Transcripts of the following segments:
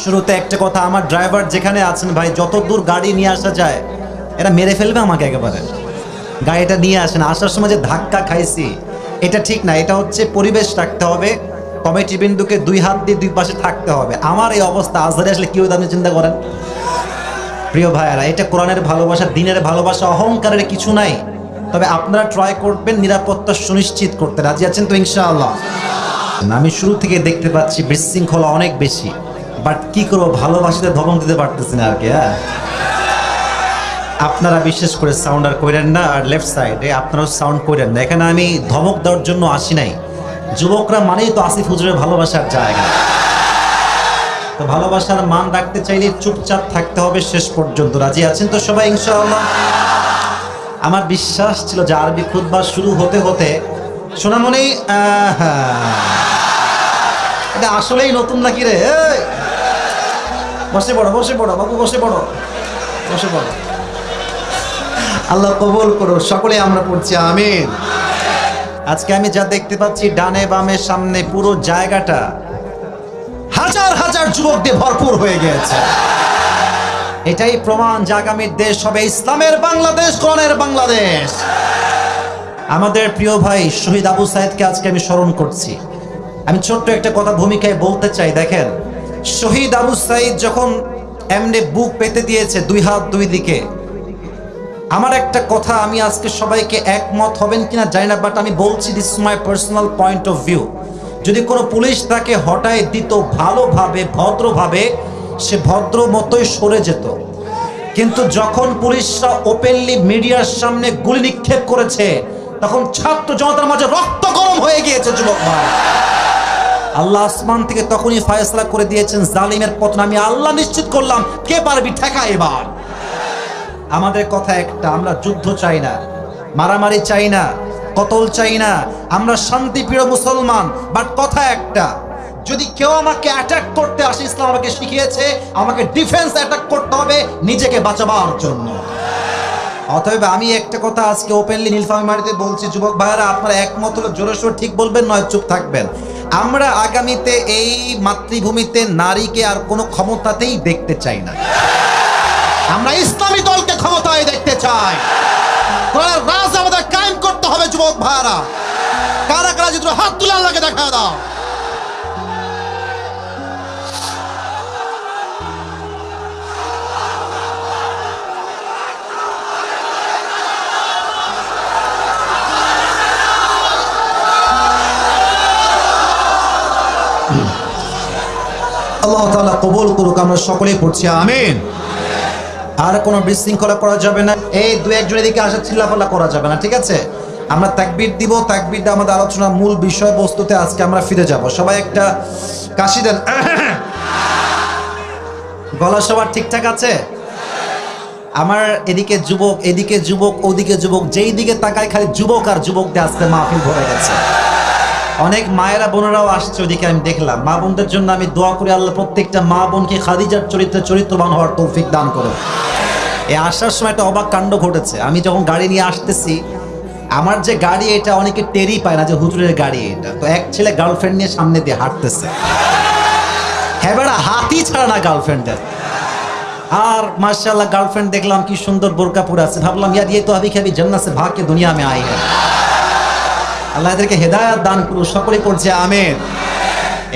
শুরুতে একটা কথা, আমার ড্রাইভার যেখানে আছেন ভাই, যত দূর গাড়ি নিয়ে আসা যায় এরা মেরে ফেলবে আমাকে একেবারে। গাড়িটা নিয়ে আসেন, আসার সময় যে ধাক্কা খাইছি এটা ঠিক না। এটা হচ্ছে পরিবেশ রাখতে হবে, কমিটি বিন্দুকে দুই হাত দিয়ে দুই পাশে থাকতে হবে। আমার এই অবস্থা আজহারে আসলে কি হতো আপনি চিন্তা করেন। প্রিয় ভাইয়েরা, এটা কোরআনের ভালোবাসা, দিনের ভালোবাসা, অহংকারের কিছু নাই। তবে আপনারা ট্রাই করবেন নিরাপত্তা সুনিশ্চিত করতে। রাজি আছেন তো ইনশাআল্লাহ? আমি শুরু থেকে দেখতে পাচ্ছি বিশৃঙ্খলা অনেক বেশি, বাট কি করবো, ভালোবাসাতে ধমক দিতে পারতেছি না আর কি। হ্যাঁ, আপনারা বিশেষ করে সাউন্ড আর করেন না, আর লেফট সাইডে আপনারাও সাউন্ড করেন না। এখানে আমি ধমক দেওয়ার জন্য আসি নাই। যুবকরা মানেই তো আসিফ হুজুরের ভালোবাসার জায়গা। তো ভালোবাসার মান রাখতে চাইলে চুপচাপ থাকতে হবে শেষ পর্যন্ত। রাজি আছেন তো সবাই ইনশাআল্লাহ? আমার বিশ্বাস ছিল যে আরবি খুতবা শুরু হতে হতে সোনামণি এটা আসলেই নতুন নাকি রে? বসে পড়ো, বসে পড়ো বাবু, বসে পড়ো, বসে পড়ো। আল্লাহ কবুল করো। সকলে আমরা পড়ছি আমিন। আজকে আমি যা দেখতে পাচ্ছি ডানে বামে সামনে পুরো জায়গাটা হাজার হাজার যুবক দিয়ে ভরপুর হয়ে গেছে। এটাই প্রমাণ যে আগামীর দেশ হবে ইসলামের বাংলাদেশ, কোরআনের বাংলাদেশ। আমাদের প্রিয় ভাই শহীদ আবু সাইদকে আজকে আমি স্মরণ করছি। আমি ছোট্ট একটা কথা ভূমিকায় বলতে চাই। দেখেন, শহীদ আবু সাইদ যখন এমনি বুক পেতে দিয়েছে দুই হাত দুই দিকে, আমার একটা কথা, আমি আজকে সবাইকে একমত হবেন কিনা জানি না, বাট আমি বলছি, this my personal point of view. যদি কোনো পুলিশ তাকে হটায় দিত ভালোভাবে ভদ্রভাবে, সে ভদ্র মতোই সরে যেত। কিন্তু যখন পুলিশরা ওপেনলি মিডিয়ার সামনে গুলি নিক্ষেপ করেছে, তখন ছাত্র জনতার মাঝে রক্ত গরম হয়ে গিয়েছে। যুবক ভাই, আল্লাহ আসমান থেকে তখনই ফয়সালা করে দিয়েছেন জালিমের পতন। আমি আল্লাহ নিশ্চিত করলাম, কে পারবি ঠেকা এবার। আমাদের কথা একটা, আমরা যুদ্ধ চাই না, মারামারি চাই না, কতল চাই না, আমরা শান্তিপ্রিয় মুসলমান। বাট কথা একটা, যদি কেউ আমাকে অ্যাটাক করতে আসে, ইসলাম আমাকে শিখিয়েছে আমাকে ডিফেন্স অ্যাটাক করতে হবে নিজেকে বাঁচাবার জন্য। অতএব আমি একটা কথা আজকে ওপেনলি নীলফামারী মাটিতে বলছি, যুবক ভাইয়েরা, আপনারা একমত হলে জোরে সোরে ঠিক বলবেন, নয় চুপ থাকবেন। আমরা আগামীতে এই মাতৃভূমিতে নারীকে আর কোনো ক্ষমতাতেই দেখতে চাই না। আমরা ইসলামী দলকে ক্ষমতায় দেখতে চাই। কোরআনের রাজ আমাদের কায়েম করতে হবে। যুবক ভাইরা, কারা কারা যদি হাত তুলে আল্লাহকে দেখা দাও। আল্লাহ তাআলা কবুল করুক। আমরা সকলেই পড়ছি আমিন। আর কোনো বিশৃঙ্খলা করা যাবে না। এই দু একজন এদিকে আসা চিল্লাপাল্লা করা যাবে না, ঠিক আছে? আমরা তাকবীর দিব, তাকবীরটা আমাদের আলোচনার মূল বিষয়বস্তুতে আজকে আমরা ফিরে যাব। সবাই একটা কাশি দেন। গলা সবার ঠিকঠাক আছে? আমার এদিকে যুবক, এদিকে যুবক, ওদিকে যুবক, যেই দিকে তাকায় খালি যুবক আর যুবকদের আজকে মাহফিল ভরে গেছে। অনেক মায়েরা বোনেরাও আসছে ওদিকে, আমি দেখলাম। মা বোনদের জন্য আমি দোয়া করি, আল্লাহ প্রত্যেকটা মা বোনকে খাদিজার চরিত্রে চরিত্রবান হওয়ার তৌফিক দান করো। এই আসার সময় একটা অবাক কাণ্ড ঘটেছে। আমি যখন গাড়ি নিয়ে আসতেছি, আমার যে গাড়ি এটা অনেকে টেরই পায় না যে হুজুরের গাড়ি এটা। তো এক ছেলে গার্লফ্রেন্ড নিয়ে সামনে দিয়ে হাঁটতেছে। হ্যাঁ বেড়া, হাতই ছাড়া না গার্লফ্রেন্ডের। আর মাশাআল্লাহ গার্লফ্রেন্ড দেখলাম কি সুন্দর বোরকা পরে আছে। ভাবলাম ইয়ার ये तो अभी कभी जन्नत से भाग के दुनिया में आई है। আল্লাহ এদেরকে হেদায়েত দান করুন। সকলেই পড়ছে আমিন।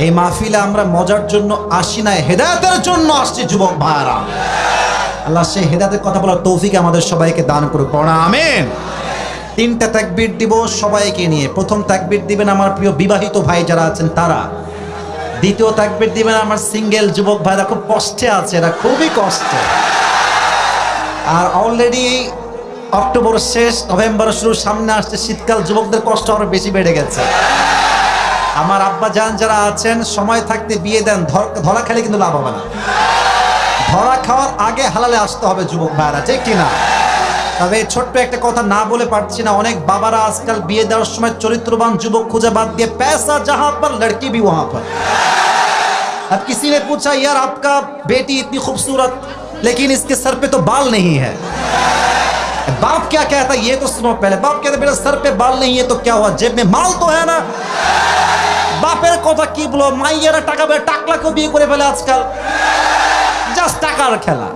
এই মাহফিলে আমরা মজার জন্য আসি না, হেদায়েতের জন্য আসছি যুবক ভাইরা। আল্লাহ সেই হেদায়েতের কথা বলার তৌফিক আমাদের সবাইকে দান করুক। পড়া আমিন। তিনটা তাকবীর দিব সবাইকে নিয়ে। প্রথম তাকবীর দিবেন আমার প্রিয় বিবাহিত ভাই যারা আছেন তারা। দ্বিতীয় তাকবীর দিবেন আমার সিঙ্গেল যুবক ভাইরা, খুব কষ্টে আছে, এরা খুবই কষ্টে। আর অলরেডি অক্টোবর শেষ, নভেম্বর শুরু, সামনে আসছে শীতকাল, যুবকদের কষ্ট আরো বেশি বেড়ে গেছে। আমার আব্বা জান যারা আছেন, সময় থাকতে বিয়ে দেন, ধরা খেলে কিন্তু লাভ হবে না। ধরা খাওয়ার আগে হালালে আসতে হবে যুবক ভাইরা, ঠিক কিনা? তবে ছোট্ট একটা কথা না বলে পারছি না, অনেক বাবারা আজকাল বিয়ে দেওয়ার সময় চরিত্রবান যুবক খুঁজে বাদ দিয়ে पैसा जहां पर लड़की भी वहां पर। अब किसी ने पूछा यार आपका बेटी इतनी खूबसूरत लेकिन इसके सर पे तो बाल नहीं है। बाप क्या कहता ये तो सुनो पहले। बाप कहता मेरे सर पे बाल नहीं है तो क्या हुआ, जेब में माल तो है ना। বাপের কথা কি বলো, মাইয়েরা টাকা টাকলা কেউ বিয়ে করে ফেলে আজকাল। টাকার খেলা।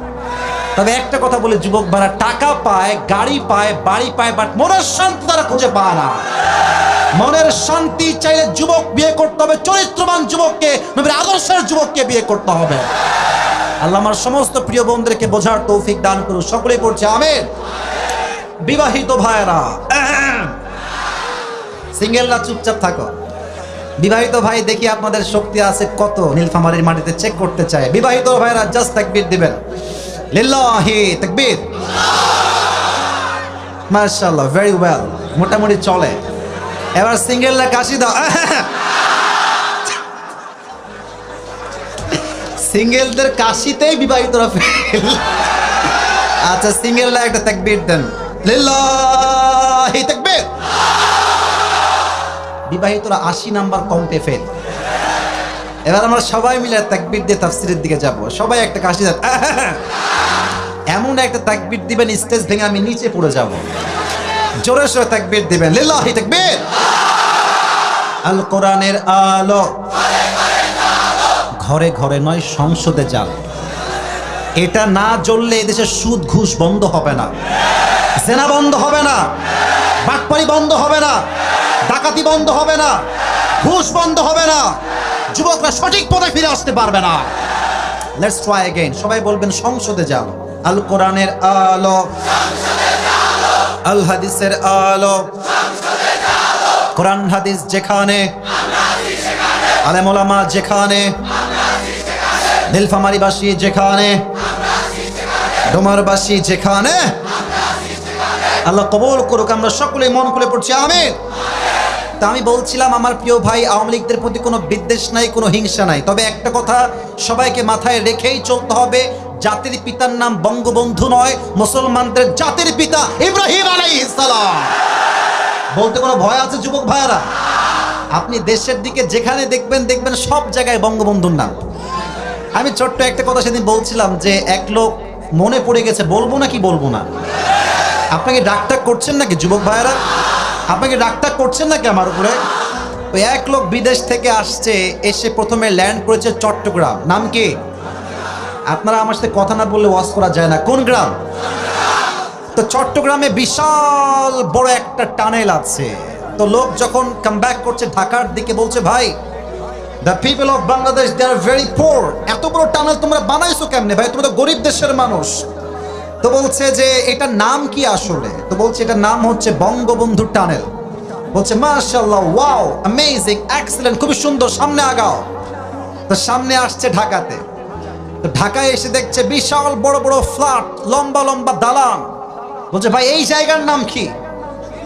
তবে একটা কথা বলে যুবক ভাইরা, টাকা পায়, গাড়ি পায়, বাড়ি পায়, বাট মনের শান্তি তারা খুঁজে পায় না। মনের শান্তি চাইলে যুবক বিয়ে করতে হবে চরিত্রবান যুবককে, নবীর আদর্শের যুবককে বিয়ে করতে হবে। আল্লাহ আমার সমস্ত প্রিয় বোনদেরকে বোঝার তৌফিক দান করুন, সকলেই পড়ছে আমিন। বিবাহিত ভাইরা, সিঙ্গেলরা চুপচাপ থাকো। বিবাহিত ভাই দেখি আপনাদের শক্তি আছে কত, নীলফামারীর মাটিতে চেক করতে চায়। বিবাহিত ভাইরা জাস্ট তাকবীর দিবেন, লিল্লাহি তাকবীর, মাশাআল্লাহ, ভেরি ওয়েল, মোটামুটি চলে। এবার সিঙ্গেলরা কাশি দাও। সিঙ্গেলদের কাশিতেই বিবাহিতরা ফেল। আচ্ছা, সিঙ্গেলরা একটা তাকবীর দেন, লিল্লাহি তাকবীর। বিবাহিতরা 80 নাম্বার কমতে ফেল। এবার আমরা সবাই মিলে তাকবীর দিয়ে তাফসীরের দিকে যাব। সবাই একটা কাশি দেন, এমন একটা তাকবীর দিবেন স্টেজ ভেঙে আমি নিচে পড়ে যাব। জোরে সোরে তাকবীর দিবেন, লিল্লাহি তাকবীর। আল কোরআনের আলো ঘরে ঘরে নয়, সংসদে জ্বাল। এটা না জ্বললে এদেশে সুদ ঘুষ বন্ধ হবে না, জেনা বন্ধ হবে না, বাটপারি বন্ধ হবে না, ডাকাতি বন্ধ হবে না, ঘুষ বন্ধ হবে না, যুবকরা সঠিক পথে ফিরে আসতে পারবে না। Let's try again. সবাই বলবেন সংসদে যাও। আল কোরআনের আলো, আল হাদিসের আলো, কোরআন হাদিস যেখানে, আলেম ওলামা যেখানে, নীলফামারীবাসী যেখানে, ডোমারবাসী যেখানে, আল্লাহ কবুল করুক। আমরা সকলেই মন খুলে পড়ছি আমিন। তা আমি বলছিলাম, আমার প্রিয় ভাই, আওয়ামী লীগদের প্রতি কোনো বিদ্বেষ নাই, কোনো হিংসা নাই। তবে একটা কথা সবাইকে মাথায় রেখেই চলতে হবে, জাতির পিতার নাম বঙ্গবন্ধু নয়, মুসলমানদের জাতির পিতা ইব্রাহিম আলাইহিস সালাম। বলতে কোনো ভয় আছে যুবক ভাইরা? আপনি দেশের দিকে যেখানে দেখবেন সব জায়গায় বঙ্গবন্ধুর নাম। আমি ছোট্ট একটা কথা সেদিন বলছিলাম যে এক লোক মনে পড়ে গেছে, বলবো নাকি বলবো না? আপনাকে ডাকটাক করছেন নাকি যুবক ভাইরা? আপনাকে ডাকটাক করছেন নাকি আমার উপরে? ওই এক লোক বিদেশ থেকে আসছে, এসে প্রথমে ল্যান্ড করেছে চট্টগ্রাম। নাম কি? আপনারা আমার সাথে কথা না বললে ওয়াজ করা যায় না। কোন গ্রাম? তো চট্টগ্রামে বিশাল বড় একটা টানেল আছে। তো লোক যখন কাম ব্যাক করছে ঢাকার দিকে, বলছে ভাই, the people of Bangladesh they are very poor. এত বড় টানেল তোমরা বানাইছো কেমনে ভাই? তোমরা তো গরিব দেশের মানুষ। তো বলছে যে এটার নাম কি আসলে? তো বলছে এটার নাম হচ্ছে বঙ্গবন্ধু টানেল। বলছে মাশাআল্লাহ, ওয়াও, অ্যামেজিং, এক্সেলেন্ট, খুবই সুন্দর, সামনে আগাও। তো সামনে আসছে ঢাকাতে। তো ঢাকায় এসে দেখছে বিশাল বড় বড় ফ্ল্যাট, লম্বা লম্বা দালান। বলছে ভাই এই জায়গার নাম কি?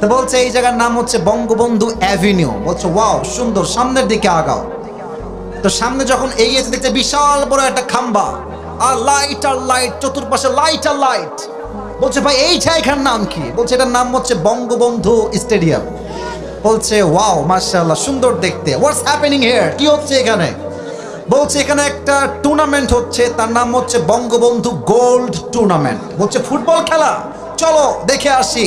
তো বলছে এই জায়গার নাম হচ্ছে বঙ্গবন্ধু অ্যাভিনিউ। বলছে ওয়াও, সুন্দর, সামনের দিকে আগাও। তো সামনে যখন এগিয়েছে দেখছে বিশাল বড় একটা খাম্বা, আর লাইট আর লাইট, চতুর্পাশে লাইট আর লাইট। বলছে ভাই এই জায়গার নাম কি? বলছে এটার নাম হচ্ছে বঙ্গবন্ধু স্টেডিয়াম। বলছে ওয়াও, মাশাআল্লাহ, সুন্দর দেখতে। What's happening here? কি হচ্ছে এখানে? বলছে এখানে একটা টুর্নামেন্ট হচ্ছে, তার নাম হচ্ছে বঙ্গবন্ধু গোল্ড টুর্নামেন্ট। বলছে ফুটবল খেলা, চলো দেখে আসি,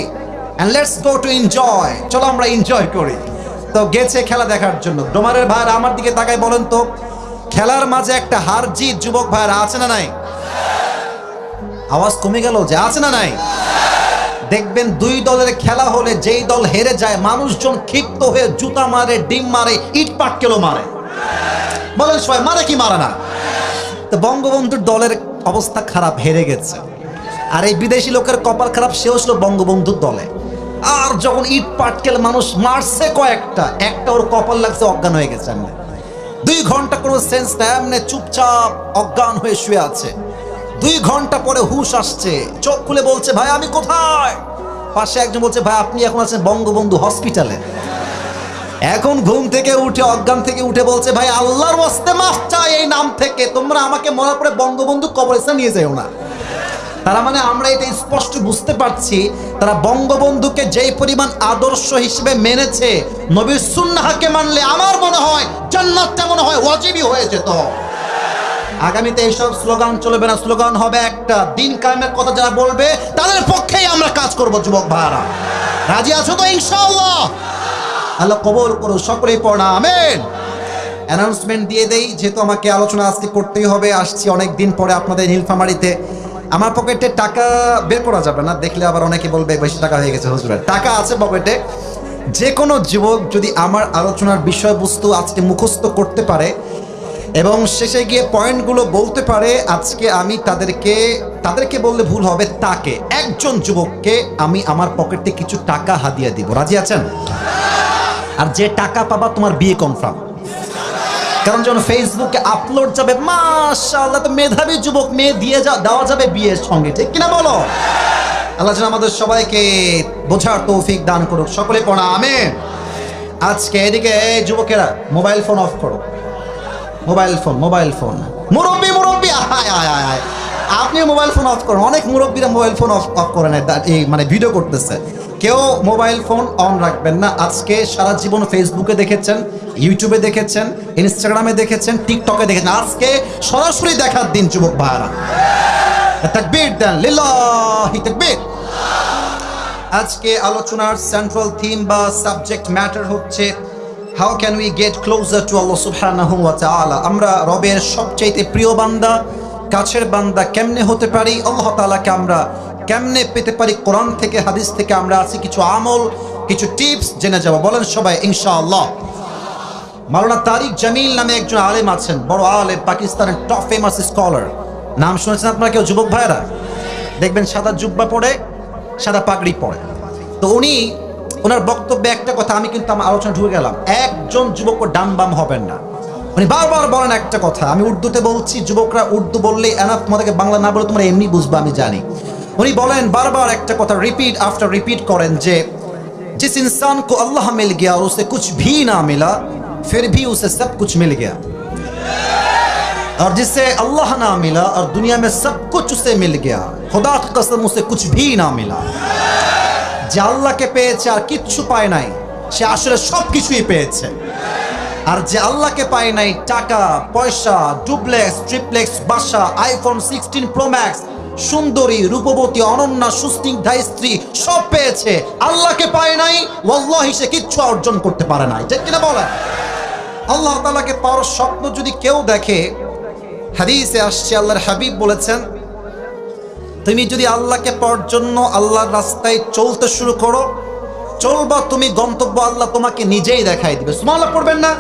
and let's go to enjoy, চলো আমরা এনজয় করি। তো গেছে খেলা দেখার জন্য। ডোমারের ভাইরা আমার দিকে তাকায় বলেন তো, খেলার মাঝে একটা হার জিত যুবক ভাইরা আছে না নাই? আওয়াজ কমে গেল যে আছে না নাই? দেখবেন দুই দলের খেলা হলে যেই দল হেরে যায়, মানুষজন ক্ষিপ্ত হয়ে জুতা মারে, ডিম মারে, ইট পাটকেলও মারে। বলেন সবাই মারে কি মারে না? তো বঙ্গবন্ধুর দলের অবস্থা খারাপ, হেরে গেছে। আর এই বিদেশি লোকের কপাল খারাপ, সেও ছিল বঙ্গবন্ধুর দলে। আর যখন ইট পাটকেল মানুষ মারছে কয়েকটা, একটা ওর কপাল লাগছে, অজ্ঞান হয়ে গেছে। 2 ঘন্টা কোনো সেন্স নাই, এমনি চুপচাপ অজ্ঞান হয়ে শুয়ে আছে। 2 ঘন্টা পরে হুশ আসছে, চোখ খুলে বলছে ভাই আমি কোথায়? পাশে একজন বলছে ভাই আপনি এখন আছেন বঙ্গবন্ধু হসপিটালে। এখন ঘুম থেকে উঠে, অজ্ঞান থেকে উঠে বলছে ভাই আল্লাহর ওয়াস্তে মাফ চাই, এই নাম থেকে তোমরা আমাকে মরার পরে বঙ্গবন্ধু কবরস্থানে নিয়ে যাও না। তারা মানে আমরা এটা স্পষ্ট বুঝতে পারছি, তারা বঙ্গবন্ধুকে যেই পরিমাণ আদর্শ হিসেবে মেনেছে, নবীর সুন্নাহকে মানলে আমার মনে হয় জান্নাতটা মনে হয় ওয়াজিবই হয়ে যেত। আগামীতে এইসব স্লোগান চলবে না, স্লোগান হবে একটা, দিন কায়েমের কথা যারা বলবে তাদের পক্ষেই আমরা কাজ করব। যুবক ভাইরা রাজি আছো তো ইনশাআল্লাহ? আল্লাহ কবুল করুন, সকলেই পড়া আমিন। অ্যানাউন্সমেন্ট দিয়ে দেই, যেহেতু আমাকে আলোচনা আজকে করতেই হবে। আসছি অনেক দিন পরে আপনাদের নীলফামারীতে। আমার পকেটে টাকা বের করা যাবে না, দেখলে আবার অনেকে বলবে বেশি টাকা হয়ে গেছে হুজুরের। টাকা আছে পকেটে। যে কোনো যুবক যদি আমার আলোচনার বিষয়বস্তু আজকে মুখস্থ করতে পারে এবং শেষে গিয়ে পয়েন্টগুলো বলতে পারে, আজকে আমি তাদেরকে বললে ভুল হবে, তাকে একজন যুবককে আমি আমার পকেটে কিছু টাকা হাদিয়া দিব। রাজি আছেন? আর যে টাকা পাবা তোমার বিয়ে কনফার্ম। কারণ যখন ফেসবুকে আপলোড যাবে, মাশাআল্লাহ, তো মেধাবী যুবক, মেয়ে দিয়ে দেওয়া যাবে বিয়ের সঙ্গে, ঠিক কিনা বলো? আল্লাহ যেন আমাদের সবাইকে বোঝার তৌফিক দান করুক। সকলে পড়া আমিন। আজকে এদিকে যুবকেরা মোবাইল ফোন অফ করো। মোবাইল ফোন মুরব্বী আপনি মোবাইল ফোন অফ করেন। অনেক মুরব্বীরা মোবাইল ফোন অফ করেন, এই মানে ভিডিও করতেছে। কেউ মোবাইল ফোন অন রাখবেন না। আজকে সারা জীবন ফেসবুকে দেখেছেন, ইউটিউবে দেখেছেন, ইনস্টাগ্রামে দেখেছেন, টিকটকে দেখেছেন। আজকে সরাসরি দেখার দিন যুবক ভাইরা। তাকবীর দেন, লিল্লাহি তাকবীর। আজকে আলোচনার সেন্ট্রাল থিম বা সাবজেক্ট ম্যাটার হচ্ছে how can we get closer to Allah সুবহানাহু ওয়া তাআলা। আমরা রবের সবচাইতে প্রিয় বান্দা, কাছের বান্দা কেমনে হতে পারি, আল্লাহ তাআলাকে আমরা কেমনে পেতে পারি, কোরআন থেকে হাদিস থেকে আমরা আছি কিছু আমল, কিছু টিপস জেনে যাব। বলেন সবাই ইনশাআল্লাহ। মাওলানা তারিক জামিল নামে একজন আলেম আছেন, বড় আলেম, পাকিস্তানের টপ ফেমাস স্কলার। নাম শুনেছেন আপনারা কেউ যুবক ভাইরা? দেখবেন সাদা জুব্বা পরে, সাদা পাগড়ি পরে। তো ওনার বক্তব্যে একটা কথা, আমি কিন্তু আমার আলোচনা ঢুকে গেলাম। একজন যুবক ডান বাম হবেন না। উনি বারবার বলেন একটা কথা, আমি উর্দুতে বলছি, যুবকরা উর্দু বললেই এনাফ, তোমাদেরকে বাংলা না বলে তোমরা এমনি বুঝবা, আমি জানি। উনি বলেন বারবার একটা কথা, রিপিট আফটার রিপিট করেন, যে जिस इंसान को अल्लाह मिल गया और उसे कुछ भी ना मिला फिर भी उसे सब कुछ मिल गया, और जिससे अल्लाह ना मिला और दुनिया में सब कुछ उसे मिल गया, खुदा की कसम उसे कुछ भी ना मिला। যে আল্লাহকে পেয়েছে আর কিচ্ছু পায় নাই, সে আসলে সব কিছুই পেয়েছে। আর যে আল্লাহকে পায় নাই, টাকা পয়সা, ডুপ্লেক্স ট্রিপ্লেক্স বাসা, আইফোন 16 প্রো ম্যাক্স, সুন্দরী রূপবতী অনন্যা সুস্নিগ্ধা স্ত্রী সব পেয়েছে, আল্লাহকে পায় নাই, ওয়াল্লাহি সে কিচ্ছু অর্জন করতে পারে নাই। ঠিক কিনা বলেন? আল্লাহ তাআলাকে পাওয়ার স্বপ্ন যদি কেউ দেখে, হাদিসে আসছে আল্লাহর হাবিব বলেছেন, তুমি যদি আল্লাহকে পাওয়ার জন্য আল্লাহর রাস্তায় চলতে শুরু করো, চলবা তুমি, গন্তব্য আল্লাহ তোমাকে নিজেই দেখাই দিবে। সুবহানাল্লাহ পড়বেন না?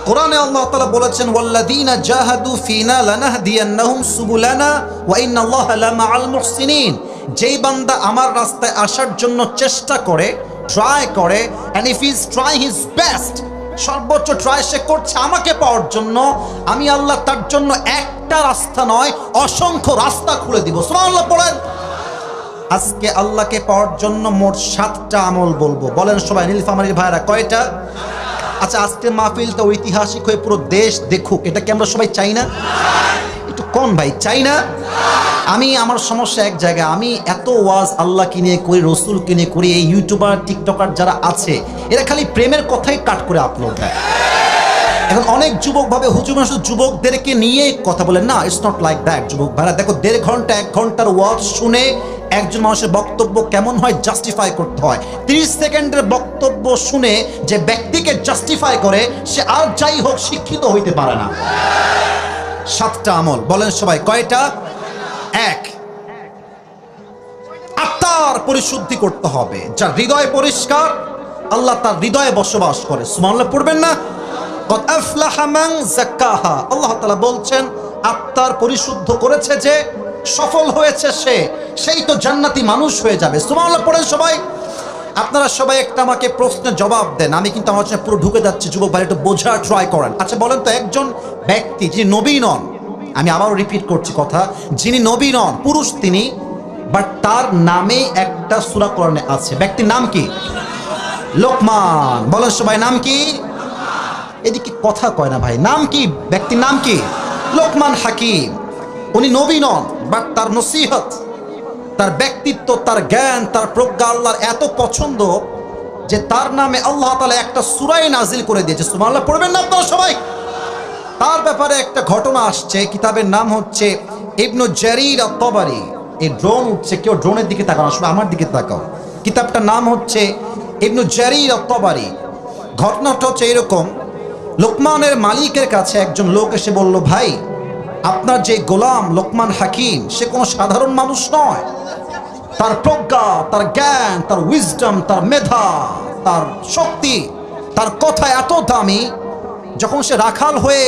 কোরআনে আল্লাহ তাআলা বলেছেন, ওয়াল্লাযীনা জাহাদু ফিনা লানাহদিয়ান্নাহুম সুবুলানা ওয়া ইন্নাল্লাহা লামাআল মুহসিনিন। যেই বান্দা আমার রাস্তায় আসার জন্য চেষ্টা করে, ট্রাই করে, and if he is trying his best, সর্বোচ্চ ট্রাই সে করছে আমাকে পাওয়ার জন্য, আমি আল্লাহ তার জন্য একটা রাস্তা নয় অসংখ্য রাস্তা খুলে দিব। সুবহানাল্লাহ পড়েন। আজকে আল্লাহকে পাওয়ার জন্য মোট 7টা আমল বলবো। বলেন সবাই, নীলফামারীর ভাইরা কয়টা? আচ্ছা, আজকে মাহফিলটা ঐতিহাসিক হয়ে পুরো দেশ দেখুক, এটা কি আমরা সবাই চাই না? একটু কোন ভাই চাই না? আমার সমস্যা এক জায়গায়, আমি এত ওয়াজ আল্লাহ কিনে করি, রসুল কিনে করি, এই ইউটিউবার টিকটকার যারা আছে এরা খালি প্রেমের কথাই কাট করে আপলোড দেয়। এখন অনেক যুবক ভাবে হুজুর শুধু যুবকদেরকে নিয়ে কথা বলেন, না, ইটস নট লাইক দ্যাট। যুবক ভাইরা দেখো, 1.5 ঘন্টা 1 ঘন্টার ওয়াজ শুনে একজন মানুষের বক্তব্য কেমন হয় জাস্টিফাই করতে হয়। 30 সেকেন্ডের বক্তব্য শুনে যে ব্যক্তিকে জাস্টিফাই করে, সে আর যাই হোক শিক্ষিত হইতে পারে না। 7টা আমল বলেন সবাই, কয়টা? 1, আত্মার পরিশুদ্ধি করতে হবে। যার হৃদয় পরিষ্কার, আল্লাহ তার হৃদয়ে বসবাস করে। সুবহানাল্লাহ পড়বেন না? কদ আফলাহা মান যাক্কাহা। আল্লাহ তাআলা বলছেন, আত্মার পরিশুদ্ধ করেছে যে, সফল হয়েছে সে, সেই তো জান্নাতি মানুষ হয়ে যাবে। সুবহানাল্লাহ পড়েন সবাই। আপনারা সবাই একটা আমাকে প্রশ্নের জবাব দেন, আমি কিন্তু আমার পুরো ঢুকে যাচ্ছি, যুবক ভাই একটু বোঝার ট্রাই করেন। আচ্ছা বলেন তো, একজন ব্যক্তি যিনি নবী নন, আমি আবারও রিপিট করছি কথা, যিনি নবী নন, পুরুষ তিনি, বাট তার নামে একটা সূরা কোরআনে আছে, ব্যক্তির নাম কি? লোকমান। বলেন সবাই, নাম কি? এদিকে কথা কয় না ভাই, নাম কি? ব্যক্তির নাম কি? লোকমান হাকিম। উনি নবী নন, বাট তার নসিহত, তার ব্যক্তিত্ব, তার জ্ঞান, তার প্রজ্ঞা আল্লাহর এত পছন্দ যে তার নামে আল্লাহ তাআলা একটা সূরাই নাজিল করে দিয়েছে। সুবহানাল্লাহ পড়বেন না আপনারা সবাই? তার ব্যাপারে একটা ঘটনা আসছে, কিতাবের নাম হচ্ছে ইবনু জারির আত-তাবারি। এই ড্রোন উঠছে, কেউ ড্রোনের দিকে তাকাও, আসলে আমার দিকে তাকাও। কিতাবটার নাম হচ্ছে ইবনু জারির আত-তাবারি। ঘটনাটা হচ্ছে এরকম, লোকমানের মালিকের কাছে একজন লোক এসে বলল, ভাই আপনার যে গোলাম লোকমান হাকিম সে কোনো সাধারণ মানুষ নয়। তার প্রজ্ঞা, তার জ্ঞান, তার উইজডম, তার মেধা, তার শক্তি, তার কথা এত দামি, যখন সে রাখাল হয়ে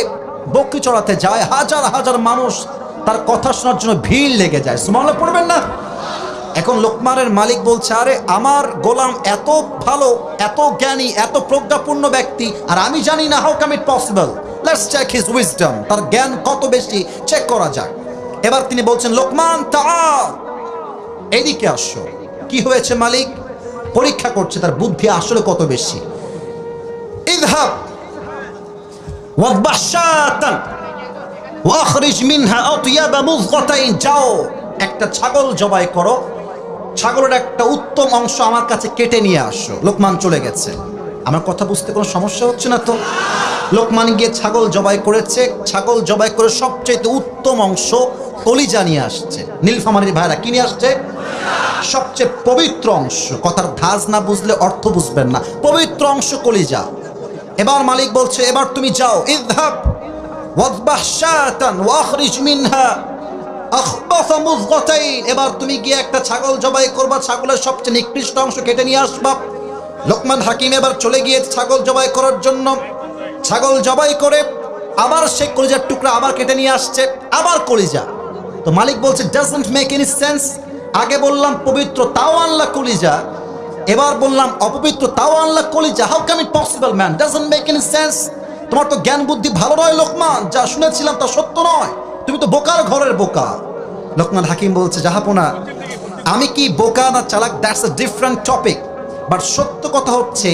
বকরি চড়াতে যায় হাজার হাজার মানুষ তার কথা শোনার জন্য ভিড় লেগে যায়। সুবহানাল্লাহ পড়বেন না? এখন লোকমানের মালিক বলছে, আরে আমার গোলাম এত ভালো, এত জ্ঞানী, এত প্রজ্ঞাপূর্ণ ব্যক্তি, আর আমি জানি না, how come it possible? Let's check his wisdom, তার জ্ঞান কত বেশি চেক করা যাক। এবার তিনি বলছেন, লোকমান তাআল, এদিকে আসো। কি হয়েছে মালিক? পরীক্ষা করছে তার বুদ্ধি আসলে কত বেশি। ইযহাব ওয়াযবাহ শাতান ওয়াখরিজ মিনহা আতয়াবা মুযগাতাইন, যাও একটা ছাগল জবাই করো, ছাগলের একটা উত্তম অংশ আমার কাছে কেটে নিয়ে আসো। লোকমান চলে গেছে। আমার কথা বুঝতে কোনো সমস্যা হচ্ছে না তো? লোকমান গিয়ে ছাগল জবাই করেছে, ছাগল জবাই করে সবচেয়ে উত্তম অংশ কলিজা নিয়ে আসছে। নীলফামারীর ভাইরা কি নিয়ে আসছে? সবচেয়ে পবিত্র অংশ। কথার ধাজ না বুঝলে অর্থ বুঝবেন না। পবিত্র অংশ কলিজা। এবার মালিক বলছে, এবার তুমি যাও, ইযহাব ওয়াযবাহ শাতান ওয়াখরিজ মিনহা আখবাসা মুযগাতাইন, এবার তুমি গিয়ে একটা ছাগল জবাই করবা, ছাগলের সবচেয়ে নিকৃষ্ট অংশ কেটে নিয়ে আসবা। লোকমান হাকিম এবার চলে গিয়ে ছাগল জবাই করার জন্য ছাগল জবাই করে আবার সেই কলিজার টুকরা আবার কেটে নিয়ে আসছে, আবার কলিজা। তো মালিক বলছে, ডাজন্ট মেক এনি সেন্স। আগে বললাম পবিত্র, তাও আনলা কলিজা, এবার বললাম অপবিত্র, তাও আনলা কলিজা। How come it possible man? Doesn't make any sense. তোমার তো জ্ঞান বুদ্ধি ভালো নয় লোকমান, যা শুনেছিলাম তা সত্য নয়, তুমি তো বোকার ঘরের বোকা। লোকমান হাকিম বলছে, জাহাপনা, আমি কি বোকা না চালাক, that's a different topic, but সত্য কথা হচ্ছে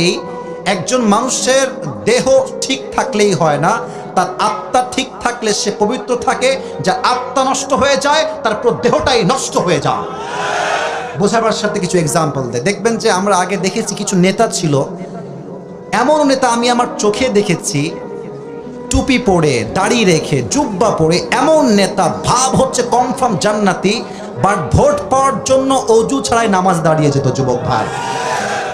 একজন মানুষের দেহ ঠিক থাকলেই হয় না, তার আত্মা ঠিক থাকলে সে পবিত্র থাকে। যার আত্মা নষ্ট হয়ে যায় তারপর দেহটাই নষ্ট হয়ে যায়। বোঝাবার সাথে কিছু এক্সাম্পল দেয়। দেখবেন যে আমরা আগে দেখেছি কিছু নেতা ছিল, এমন নেতা আমি আমার চোখে দেখেছি, টুপি পরে, দাড়ি রেখে, জুব্বা পরে, এমন নেতা ভাব হচ্ছে কনফার্ম জান্নাতি, বাট ভোট পাওয়ার জন্য অজু ছাড়াই নামাজ দাঁড়িয়ে যেত। যুবক ভাই,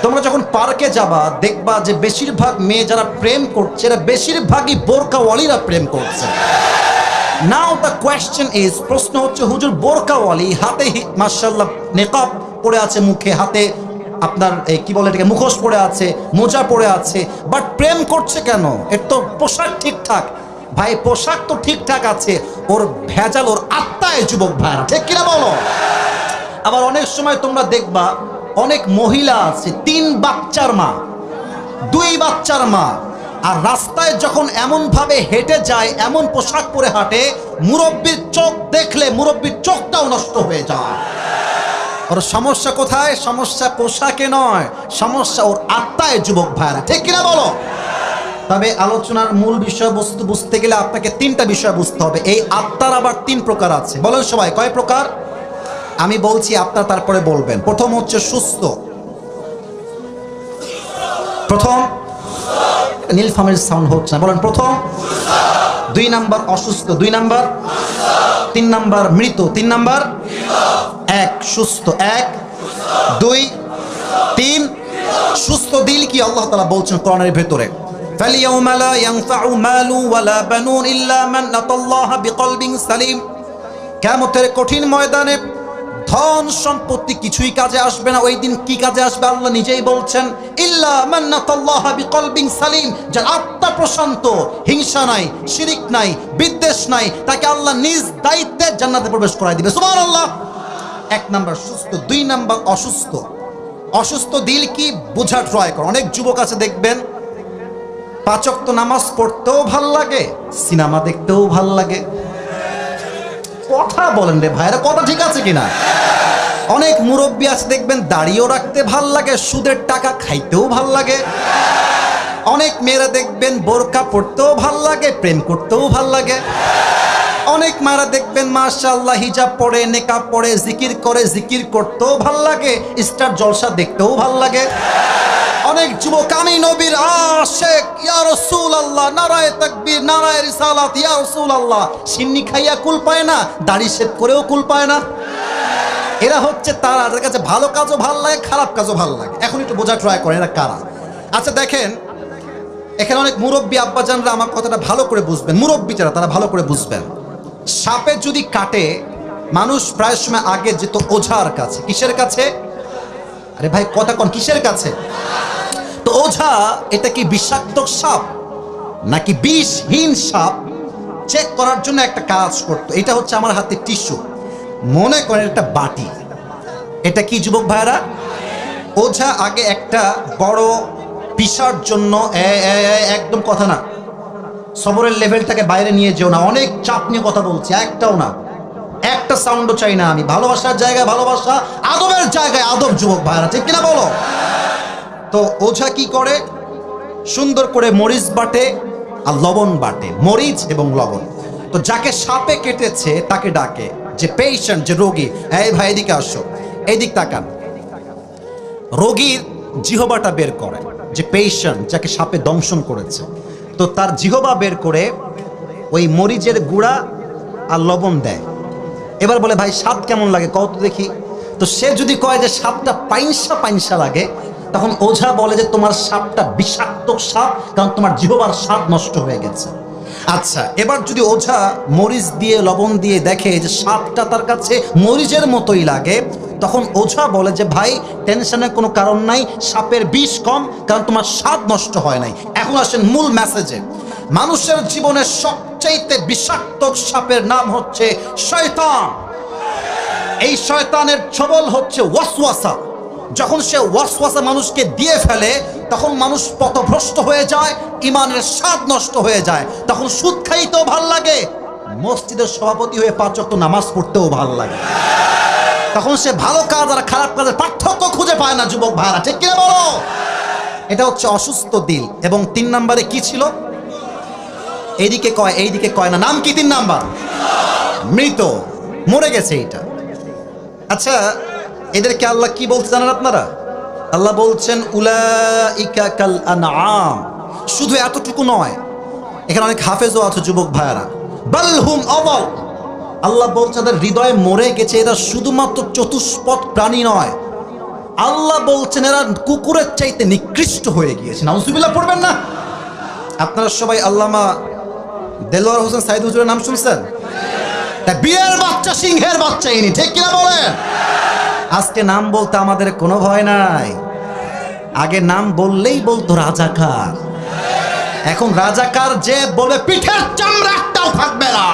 তোমরা যখন পার্কে যাবা দেখবা যে বেশিরভাগ মেয়ে যারা প্রেম করছে এরা বেশিরভাগই বোরকাওয়ালিরা প্রেম করছে। নাও দ্য কোয়েশ্চেন ইজ, প্রশ্ন হচ্ছে, হুজুর বোরকাওয়ালি, হাতে মাশাআল্লাহ নেকাব পরে আছে, মুখে হাতে আপনার কি বলে এটাকে, মুখোশ পরে আছে, মোজা পরে আছে, বাট প্রেম করছে কেন? এর তো পোশাক ঠিকঠাক। ভাই পোশাক তো ঠিকঠাক আছে, ওর ভেজাল ওর আত্মায়। যুবক ভাইরা ঠিক কিনা বলো? আবার অনেক সময় তোমরা দেখবা অনেক মহিলা আছে 3 বাচ্চার মা, 2 বাচ্চার মা, আর রাস্তায় যখন এমন ভাবে হেঁটে যায়, এমন পোশাক পরে হাঁটে, মুরব্বির চোখ দেখলে মুরব্বির চোখটাও নষ্ট হয়ে যায়। ওর সমস্যা কোথায়? সমস্যা পোশাকে নয়, সমস্যা ওর আত্মায়। যুবক ভাইরা ঠিক কিনা বলো? তবে আলোচনার মূল বিষয়বস্তু বুঝতে গেলে আপনাকে 3টা বিষয় বুঝতে হবে। এই আত্মার আবার 3 প্রকার আছে। বলেন সবাই, কয় প্রকার? আমি বলছি, আপনার তারপরে বলবেন। প্রথম হচ্ছে সুস্থ। প্রথম, নীলফামারীর সাউন্ড হচ্ছে না, বলেন প্রথম। 2 নাম্বার অসুস্থ, 2 নাম্বার, 3 নাম্বার মৃত, 3 নাম্বার 1 সুস্থ, 1 2 3 সুস্থ দিল কি আল্লাহ তাআলা বলছেন কোরআনের ভেতরে, ফালিয়াউমা লা ইয়ানফাউ মালু ওয়ালা বানুন ইল্লা মান আতাল্লাহা বিকলবিন সালিম। কিয়ামতের কঠিন ময়দানে ধন সম্পত্তি কিছুই কাজে আসবে না। ওই দিন কি কাজে আসবে আল্লাহ নিজেই বলছেন, ইল্লা মান আতাল্লাহা বিকলবিন সালিম। যার আত্মা প্রশান্ত, হিংসা নাই, শিরিক নাই, বিদ্বেষ নাই, তাকে আল্লাহ নিজ দায়িত্বে জান্নাতে প্রবেশ করায় দিবে। সুবহানাল্লাহ। 1 নাম্বার সুস্থ। 2 নাম্বার অসুস্থ। অসুস্থ দিল কি বোঝা ট্রাই করো। অনেক যুবক আছে দেখবেন 5 ওয়াক্ত নামাজ পড়তেও ভাল লাগে, সিনেমা দেখতেও ভাল লাগে। কথা বলেন রে ভাইরা, কথা ঠিক আছে কিনা? অনেক মুরব্বী আছে দেখবেন দাড়িও রাখতে ভাল লাগে, সুদের টাকা খাইতেও ভাল লাগে। অনেক মেয়েরা দেখবেন বোরকা পড়তেও ভাল লাগে, প্রেম করতেও ভাল লাগে। অনেক মায়েরা দেখবেন মাশাআল্লাহ হিজাব পরে, নেকাব পরে, জিকির করে, জিকির করতেও ভাল লাগে, স্টার জলসা দেখতেও ভাল লাগে। অনেক যুবক আমি নবীর আশিক, ইয়া রাসূলুল্লাহ, নারায়ে তাকবীর, নারায়ে রিসালাত, ইয়া রাসূলুল্লাহ। সিন্নি খাইয়া কুল পায় না, দাড়ি শেভ করেও কুল পায় না। এরা হচ্ছে তারা, যাদের কাছে ভালো কাজও ভাল লাগে, খারাপ কাজও ভাল লাগে। এখন একটু বোঝা ট্রাই করেন এরা কারা। আচ্ছা দেখেন, এখানে অনেক মুরব্বী আব্বাজানরা আমার কথাটা ভালো করে বুঝবেন, মুরব্বী যারা তারা ভালো করে বুঝবেন। সাপে যদি কাটে, মানুষ প্রায় সময় আগে যেত ওঝার কাছে। কিসের কাছে? আরে ভাই কথা কোন, কিসের কাছে? তো ওঝা এটা কি বিষাক্ত সাপ নাকি বিষহীন সাপ চেক করার জন্য একটা কাজ করতো। এটা হচ্ছে আমার হাতে টিস্যু, মনে করেন একটা বাটি। এটা কি যুবক ভাইরা? ওঝা আগে একটা বড় পিসার জন্য একদম কথা না, সবরের লেভেলটাকে বাইরে নিয়ে যেও না, অনেক চাপ নিয়ে কথা বলছি, একটাও না, একটা সাউন্ডও চাই না আমি। ভালোবাসার জায়গায় ভালোবাসা, আদবের জায়গায় আদব যুবক ভাইরা, ঠিক কিনা বলো? তো ওঝা কি করে? সুন্দর করে মরিচ বাটে আর লবণ বাটে, মরিচ এবং লবণ। তো যাকে সাপে কেটেছে তাকে ডাকে, যে পেশেন্ট, যে রোগী, এই ভাই এদিকে আসো, এইদিক তাকান। রোগীর জিহবাটা বের করে, যে পেশেন্ট যাকে সাপে দংশন করেছে, তো তার জিহবা বের করে ওই মরিচের গুঁড়া আর লবণ দেয়। এবার বলে ভাই স্বাদ কেমন লাগে কত দেখি। তো সে যদি কয় যে সাপটা পাইনসা পাইনসা লাগে, তখন ওঝা বলে যে তোমার সাপটা বিষাক্ত সাপ, কারণ তোমার জিহবার স্বাদ নষ্ট হয়ে গেছে। আচ্ছা, এবার যদি ওঝা মরিচ দিয়ে লবণ দিয়ে দেখে যে সাপটা তার কাছে মরিচের মতোই লাগে, তখন ওঝা বলে যে ভাই টেনশনের কোনো কারণ নাই, সাপের বিষ কম, কারণ তোমার স্বাদ নষ্ট হয় নাই। এখন আসেন মূল মেসেজে। মানুষের জীবনের সবচাইতে বিষাক্ত সাপের নাম হচ্ছে শয়তান। এই শয়তানের ছবল হচ্ছে ওয়াসওয়াসা। যখন সে ওয়াসওয়াসা মানুষকে দিয়ে ফেলে, তখন মানুষ পথভ্রষ্ট হয়ে যায়, ইমানের স্বাদ নষ্ট হয়ে যায়। তখন সুদ খাইতেও ভাল লাগে, মসজিদের সভাপতি হয়ে 5 ওয়াক্ত নামাজ পড়তেও ভাল লাগে। তখন সে ভালো কাজ আর খারাপ কাজের পার্থক্য খুঁজে পায় না যুবক ভাইরা, ঠিক কিনা বলো? এটা হচ্ছে অসুস্থ দিল। এবং 3 নম্বরে কি ছিল? এইদিকে কয় এইদিকে কয় না, নাম কি 3 নাম্বার? মৃত, মরে গেছে এটা। আচ্ছা, এদেরকে আল্লাহ কি বলতে জানেন আপনারা? আল্লাহ বলছেন উলাইকা কাল আনআম। শুধু এতটুকু নয়, এখানে অনেক হাফেজও আছে যুবক ভাইরা, বাল হুম আদাল। আল্লাহ বলছে তাদের হৃদয়ে মরে গেছে, এরা শুধুমাত্র চতুষ্পদ প্রাণী নয়, আল্লাহ বলছেন এরা কুকুরের চাইতে নিকৃষ্ট হয়ে গিয়েছে। নাউজুবিল্লাহ পড়বেন না? আপনারা সবাই আল্লামা দেলোয়ার হোসেন সাইদ হুজুরের নাম শুনছেন? বিয়ের বাচ্চা, সিংহের বাচ্চা ইনি, ঠিক কিনা বলেন? আজকে নাম বলতে আমাদের কোনো ভয় নাই। আগে নাম বললেই বলতো রাজাকার। এখন রাজাকার যে বলে পিঠের চামড়া একটাও থাকবে না।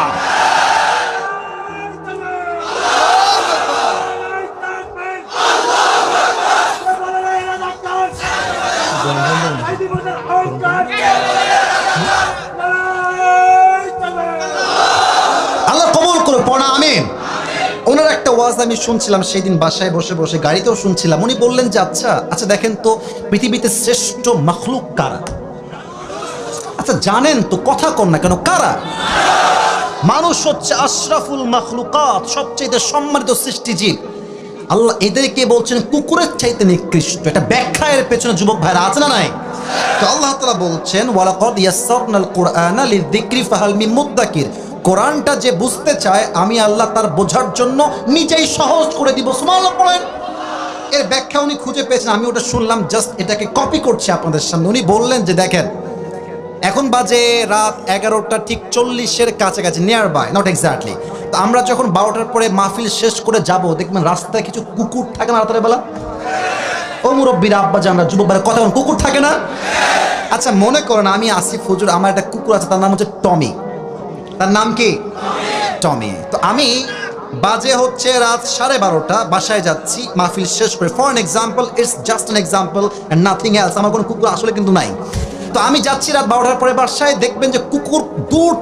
আল্লাহ কবুল করে পড়া, আমিন। ওনার একটা ওয়াজ আমি শুনছিলাম সেই দিন, বাসায় বসে বসে, গাড়িতেও শুনছিলাম। উনি বললেন যে আচ্ছা দেখেন তো পৃথিবীতে শ্রেষ্ঠ মাখলুক কারা? আচ্ছা জানেন তো, কথা কন না কেন, কারা? মানুষ হচ্ছে আশরাফুল মাখলুকাত, সবচেয়ে সম্মানিত সৃষ্টিজীব। আল্লাহ এদেরকে বলছেন কুকুরের চাইতে নিকৃষ্ট। এটা ব্যাখ্যা এর পেছনে যুবক ভাইরা আছে না নাই? তো আল্লাহ তাআলা বলছেন ওয়ালাকাদ ইয়াসসারনাল কুরআনা লিযিকরি ফাহাল মিন মুদ্দাকির। কোরআনটা যে বুঝতে চায়, আমি আল্লাহ তার বোঝার জন্য নিজেই সহজ করে দিব। সুবহানাল্লাহ পড়েন। এর ব্যাখ্যা উনি খুঁজে পেয়েছেন, আমি ওটা শুনলাম, জাস্ট এটাকে কপি করছি আপনাদের সামনে। উনি বললেন যে দেখেন, এখন বাজে রাত 11টা ঠিক 40-এর কাছাকাছি, নিয়ার বাই, নট এক্স্যাক্টলি। তো আমরা যখন 12টার পরে মাহফিল শেষ করে যাব, দেখবেন রাস্তায় কিছু কুকুর থাকে না রাতের বেলা? ও মুরব্বীরা, আব্বা জানরা, যুবক ভাইরা, কথা বলেন, কুকুর থাকে না? আচ্ছা মনে করেন আমি আসিফ হুজুর, আমার একটা কুকুর আছে, তার নাম হচ্ছে টমি। তার নাম কি? টমি। তো আমি বাজে হচ্ছে রাত 12:30, বাসায় যাচ্ছি মাহফিল শেষ করে। For an example, it's just an example and nothing else. আমার কোনো কুকুর আসলে কিন্তু নাই। তো আমি যাচ্ছি রাত 12টার পরে বাসায়, দেখবেন যে কুকুর দূর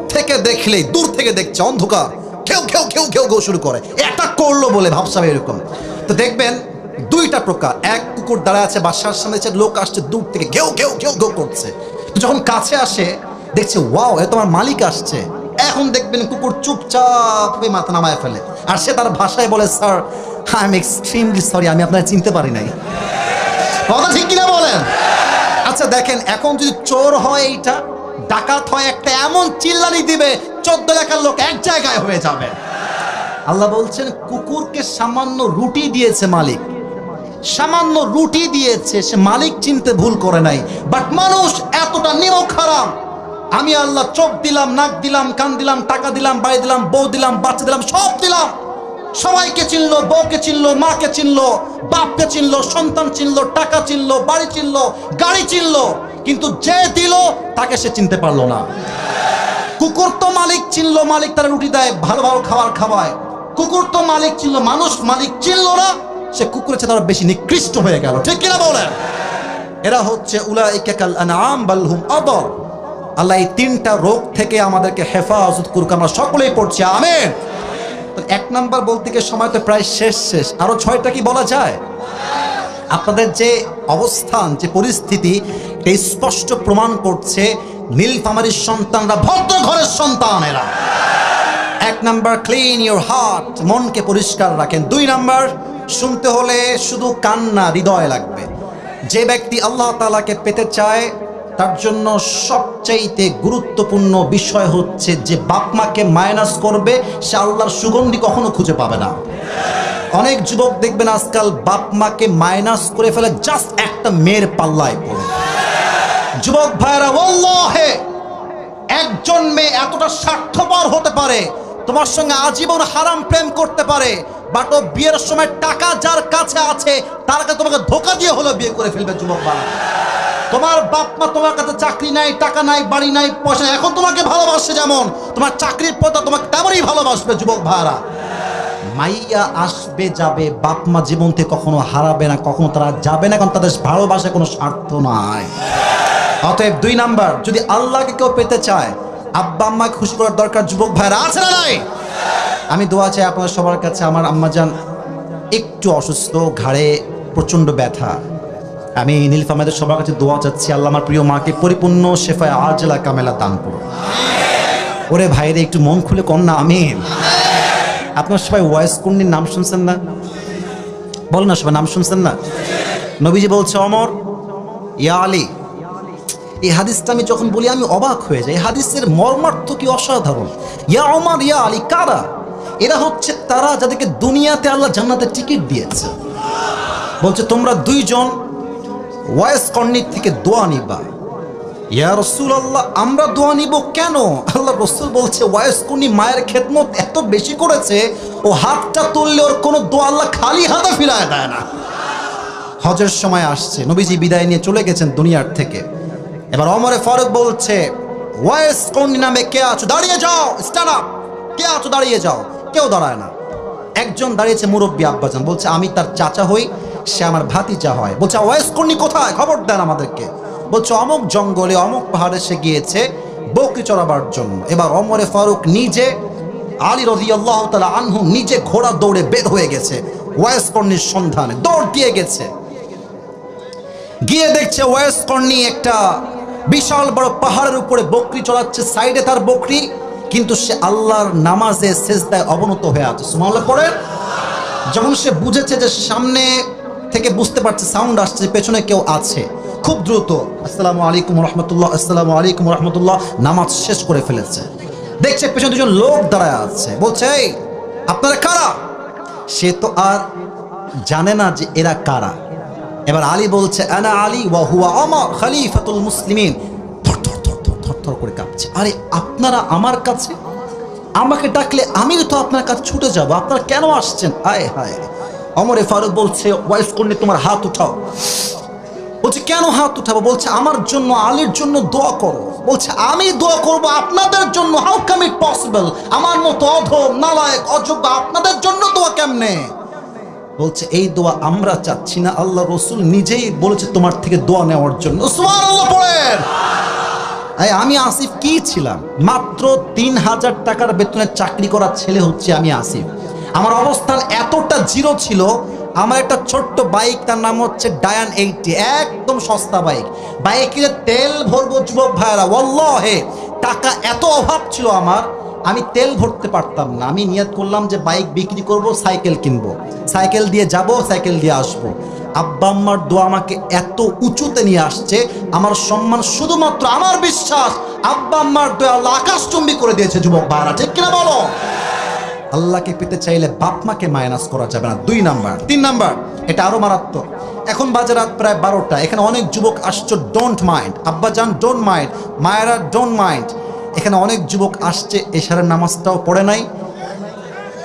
থেকে দেখছে, অন্ধকার, কেউ কেউ কেউ কেউ কেউ শুরু করে, এটা করলো বলে ভাবসাবে এরকম। তো দেখবেন 2টা প্রকার। এক, কুকুর দাঁড়ায় আছে বাসার সামনে, লোক আসছে দূর থেকে, কেউ কেউ কেউ কেউ করছে। তো যখন কাছে আসে দেখছে ওয়াও, এ তোমার মালিক আসছে। এখন দেখবেন কুকুর চুপচাপ মাথা নামায় ফেলে, আর সে তার ভাষায় বলে sir I am extremely sorry, আমি আপনার চিনতে পারি নাই। কথা ঠিক কিনা বলেন? আচ্ছা দেখেন, এখন যদি চোর হয় এইটা, ডাকাত হয় একটা, এমন চিল্লানি দিবে 14 এলাকার লোক এক জায়গায় হয়ে যাবে। আল্লাহ বলছেন কুকুরকে সামান্য রুটি দিয়েছে মালিক, সামান্য রুটি দিয়েছে, সে মালিক চিনতে ভুল করে নাই। বাট মানুষ এতটা নিমক হারাম। আমি আল্লাহ চোখ দিলাম, নাক দিলাম, কান দিলাম, টাকা দিলাম, বাড়ি দিলাম, বউ দিলাম, বাচ্চা দিলাম, সব দিলাম। সবাইকে চিনলো, বউকে চিনলো, মাকে চিনলো, বাপকে চিনলো, সন্তান চিনলো, টাকা চিনলো, বাড়ি চিনলো, গাড়ি চিনলো, কিন্তু যে দিল তাকে সে চিনতে পারলো না। কুকুর তো মালিক চিনলো, মালিক তারা রুটি দেয়, ভালো ভালো খাবার খাওয়ায়। কুকুর তো মালিক চিনলো, মানুষ মালিক চিনলো না, সে কুকুরের চেয়ে তারা বেশি নিকৃষ্ট হয়ে গেল। ঠিক কিনা বলেন? এরা হচ্ছে উলাইকা কাল আনআম বাল হুম আদল। আল্লাহ এই তিনটা রোগ থেকে আমাদেরকে হেফাজত করুক, আমরা সকলেই পড়ছি আমিন। এক নাম্বার বলতে গিয়ে সময় তো প্রায় শেষ। আরো 6টা কি বলা যায়? আপনাদের যে অবস্থান, যে পরিস্থিতি, এই স্পষ্ট প্রমাণ করছে নীলফামারীর সন্তানরা ভদ্র ঘরের সন্তান। এরা 1 নাম্বার ক্লিন ইউর হার্ট, মনকে পরিষ্কার রাখেন। 2 নাম্বার, শুনতে হলে শুধু কান্না, হৃদয় লাগবে। যে ব্যক্তি আল্লাহ তাআলাকে পেতে চায় তার জন্য সবচাইতে গুরুত্বপূর্ণ বিষয় হচ্ছে যে বাপ মাকে মাইনাস করবে, সে আল্লাহর সুগন্ধি কখনো খুঁজে পাবে না। অনেক যুবক দেখবেন আজকাল বাপ মাকে মাইনাস করে ফেলে জাস্ট একটা মেয়ের পাল্লায় পড়ে। যুবক ভাইরা, ওয়াল্লাহি একজন মেয়ে এতটা স্বার্থপর হতে পারে, তোমার সঙ্গে আজীবন হারাম প্রেম করতে পারে, বাট ও বিয়ের সময় টাকা যার কাছে আছে তার কাছে তোমাকে ধোকা দিয়ে হলো বিয়ে করে ফেলবে। যুবক ভাইরা, তোমার বাপ মা তোমার কাছে চাকরি নাই, টাকা নাই, বাড়ি নাই, পয়সা নাই, এখন তোমাকে ভালোবাসে যেমন তোমার চাকরির পথে তোমাকে তেমনই ভালোবাসবে। যুবক ভাইরা, মাইয়া আসবে যাবে, বাপ মা জীবন থেকে কখনো হারাবে না, কখনো তারা যাবে না, কারণ তাদের ভালোবাসা কোনো স্বার্থ নাই। অতএব 2 নাম্বার, যদি আল্লাহকে কেউ পেতে চায় আব্বা আম্মাকে খুশি করার দরকার। যুবক ভাইরা, আছে না নাই? আমি দোয়া চাই আপনাদের সবার কাছে। আমার আম্মাজান একটু অসুস্থ, ঘাড়ে প্রচণ্ড ব্যথা। আমি নীলফামারীদের সবার কাছে দোয়া চাচ্ছি, আল্লাহ আমার প্রিয় মাকে পরিপূর্ণ শেফায়ে আজলা কামেলা দান করুন। ওরে ভাইরে, একটু মন খুলে কন না আমিন। আপনার সবাই ওয়াইস কুন্নির নাম শুনছেন না? বল না, সবাই নাম শুনছেন না? নবীজি বলছে, ওমর ইয়া আলী। এই হাদিসটা আমি যখন বলি আমি অবাক হয়ে যাই। এই হাদিসের মর্মার্থ কি অসাধারণ। ইয়া ওমর ইয়া আলী কারা? এরা হচ্ছে তারা যাদেরকে দুনিয়াতে আল্লাহ জান্নাতের টিকিট দিয়েছে। বলছে তোমরা 2 জন ওয়াইস কর্নির থেকে দোয়া নিবা। ইয়া রাসূলুল্লাহ, আমরা দোয়া নিব কেন? আল্লাহ রাসূল বলছে ওয়াইস কর্নি মায়ের খেদমত এত বেশি করেছে, ও হাতটা তুললে ওর কোনো দোয়া আল্লাহ খালি হাতে ফিরায় দেয় না। হজের সময় আসছে, নবীজি বিদায় নিয়ে চলে গেছেন দুনিয়ার থেকে। এবার ওমরে ফারুক বলছে, ওয়াইস কর্নি নামে কে আছো দাঁড়িয়ে যাও, স্ট্যান্ড আপ। কে আছো দাঁড়িয়ে যাও। কেউ দাঁড়ায় না। একজন দাঁড়িয়েছে, মুরব্বী আব্বাজান, বলছে আমি তার চাচা হই, সে আমার ভাতিজা হয়। বলছে ওয়াইস কর্নি কোথায়, খবর দেন আমাদেরকে। বলছে অমুক জঙ্গলে, অমুক পাহাড়ে সে গিয়েছে বকরি চড়াবার জন্য। এবার ওমরে ফারুক নিজে, আলী রাদিয়াল্লাহু তাআলা আনহু নিজে ঘোড়া দৌড়ে বের হয়ে গেছে ওয়াইস কর্নির সন্ধানে, দৌড় দিয়ে গেছে। গিয়ে দেখছে ওয়াইস কর্নি একটা বিশাল বড় পাহাড়ের উপরে বকরি চড়াচ্ছে, সাইডে তার বকরি, কিন্তু সে আল্লাহর নামাজে সেজদায় অবনত হয়ে আছে। সুবহানাল্লাহ পড়েন। যখন সে বুঝেছে যে সামনে থেকে বুঝতে পারছে সাউন্ড আসছে, পেছনে কেউ আছে, খুব দ্রুত আসসালামু আলাইকুম রহমতুল্লাহ, আসসালামু আলাইকুম রহমতুল্লাহ, নামাজ শেষ করে ফেলেছে। দেখছে পেছনে 2 জন লোক দাঁড়ায় আছে। বলছে এই আপনারা কারা? সে তো আর জানে না যে এরা কারা। এবার আলী বলছে আনা আলী ওয়া হুয়া ওমর খলিফাতুল মুসলিমিন। থর করে কাঁপছে। আরে আপনারা আমার কাছে, আমাকে ডাকলে আমি তো আপনার কাছে ছুটে যাব, আপনারা কেন আসছেন? আয় হায়। ওমরে ফারুক বলছে ওয়াইস কর্নি তোমার হাত উঠাও। বলছে কেন হাত উঠাবো? বলছে আমার জন্য, আলীর জন্য দোয়া করো। বলছে আমি দোয়া করব আপনাদের জন্য? How come it possible? আমার মতো অধম, নালায়েক, অযোগ্য আপনাদের জন্য দোয়া কেমনে? বলছে এই দোয়া আমরা চাচ্ছি না, আল্লাহ রাসূল নিজেই বলেছে তোমার থেকে দোয়া নেওয়ার জন্য। সুবহানাল্লাহ পড়েন। আমি আসিফ কি ছিলাম? মাত্র 3000 টাকার বেতনের চাকরি করা ছেলে হচ্ছে আমি আসিফ। আমার অবস্থান এতটা জিরো ছিল, আমার একটা ছোট্ট বাইক, তার নাম হচ্ছে ডায়ান 80, একদম সস্তা বাইক। বাইকে তেল ভরবো যুবক ভাইরা, ওয়াল্লাহি টাকা এত অভাব ছিল আমার, আমি তেল ভরতে পারতাম না। আমি নিয়ত করলাম যে বাইক বিক্রি করব, সাইকেল কিনবো, সাইকেল দিয়ে যাব, সাইকেল দিয়ে আসবো। আব্বা আম্মার দোয়া আমাকে এত উঁচুতে নিয়ে আসছে, আমার সম্মান শুধুমাত্র, আমার বিশ্বাস আব্বা আম্মার দোয়া আল্লাহ আকাশচুম্বী করে দিয়েছে। যুবক ভাইরা ঠিক কিনা বলো? আল্লাহকে পেতে চাইলে বাপ মাকে মাইনাস করা যাবে না। 2 নাম্বার। 3 নাম্বার, এটা আরো মারাত্মক। এখন বাজে রাত প্রায় 12টা, এখানে অনেক যুবক আসছে, ডোন্ট মাইন্ড, আব্বাজান ডোন্ট মাইন্ড, মায়েরা ডোন্ট মাইন্ড। এখানে অনেক যুবক আসছে, এশারের নামাজটাও পড়ে নাই,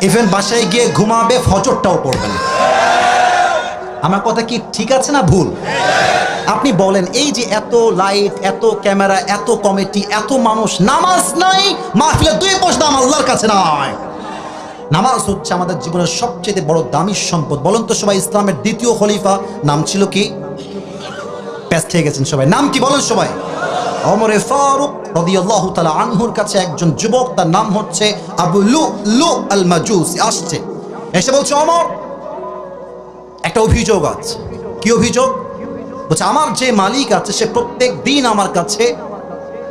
ইভেন বাসায় গিয়ে ঘুমাবে, ফজরটাও পড়বে না। আমার কথা কি ঠিক আছে না ভুল? আপনি বলেন, এই যে এত লাইট, এত ক্যামেরা, এত কমিটি, এত মানুষ, নামাজ নাই, মাহফিলে 2 পয়সা আল্লাহর কাছে নাই। নামাজ হচ্ছে আমাদের জীবনের সবচেয়ে বড় দামি সম্পদ। বলেন তো সবাই, ইসলামের দ্বিতীয় খলিফা নাম ছিল কি? ব্যস্ত হয়ে গেছেন সবাই, নাম কি বলেন সবাই? ওমরে ফারুক রাদিয়াল্লাহু তাআলা আনহুর কাছে একজন যুবক, তার নাম হচ্ছে আবু লুলু আল মাজুসি আসছে, এসে বলছে, ওমর, একটা অভিযোগ আছে। কি অভিযোগ? বলছে, আমার যে মালিক আছে সে প্রত্যেক দিন আমার কাছে,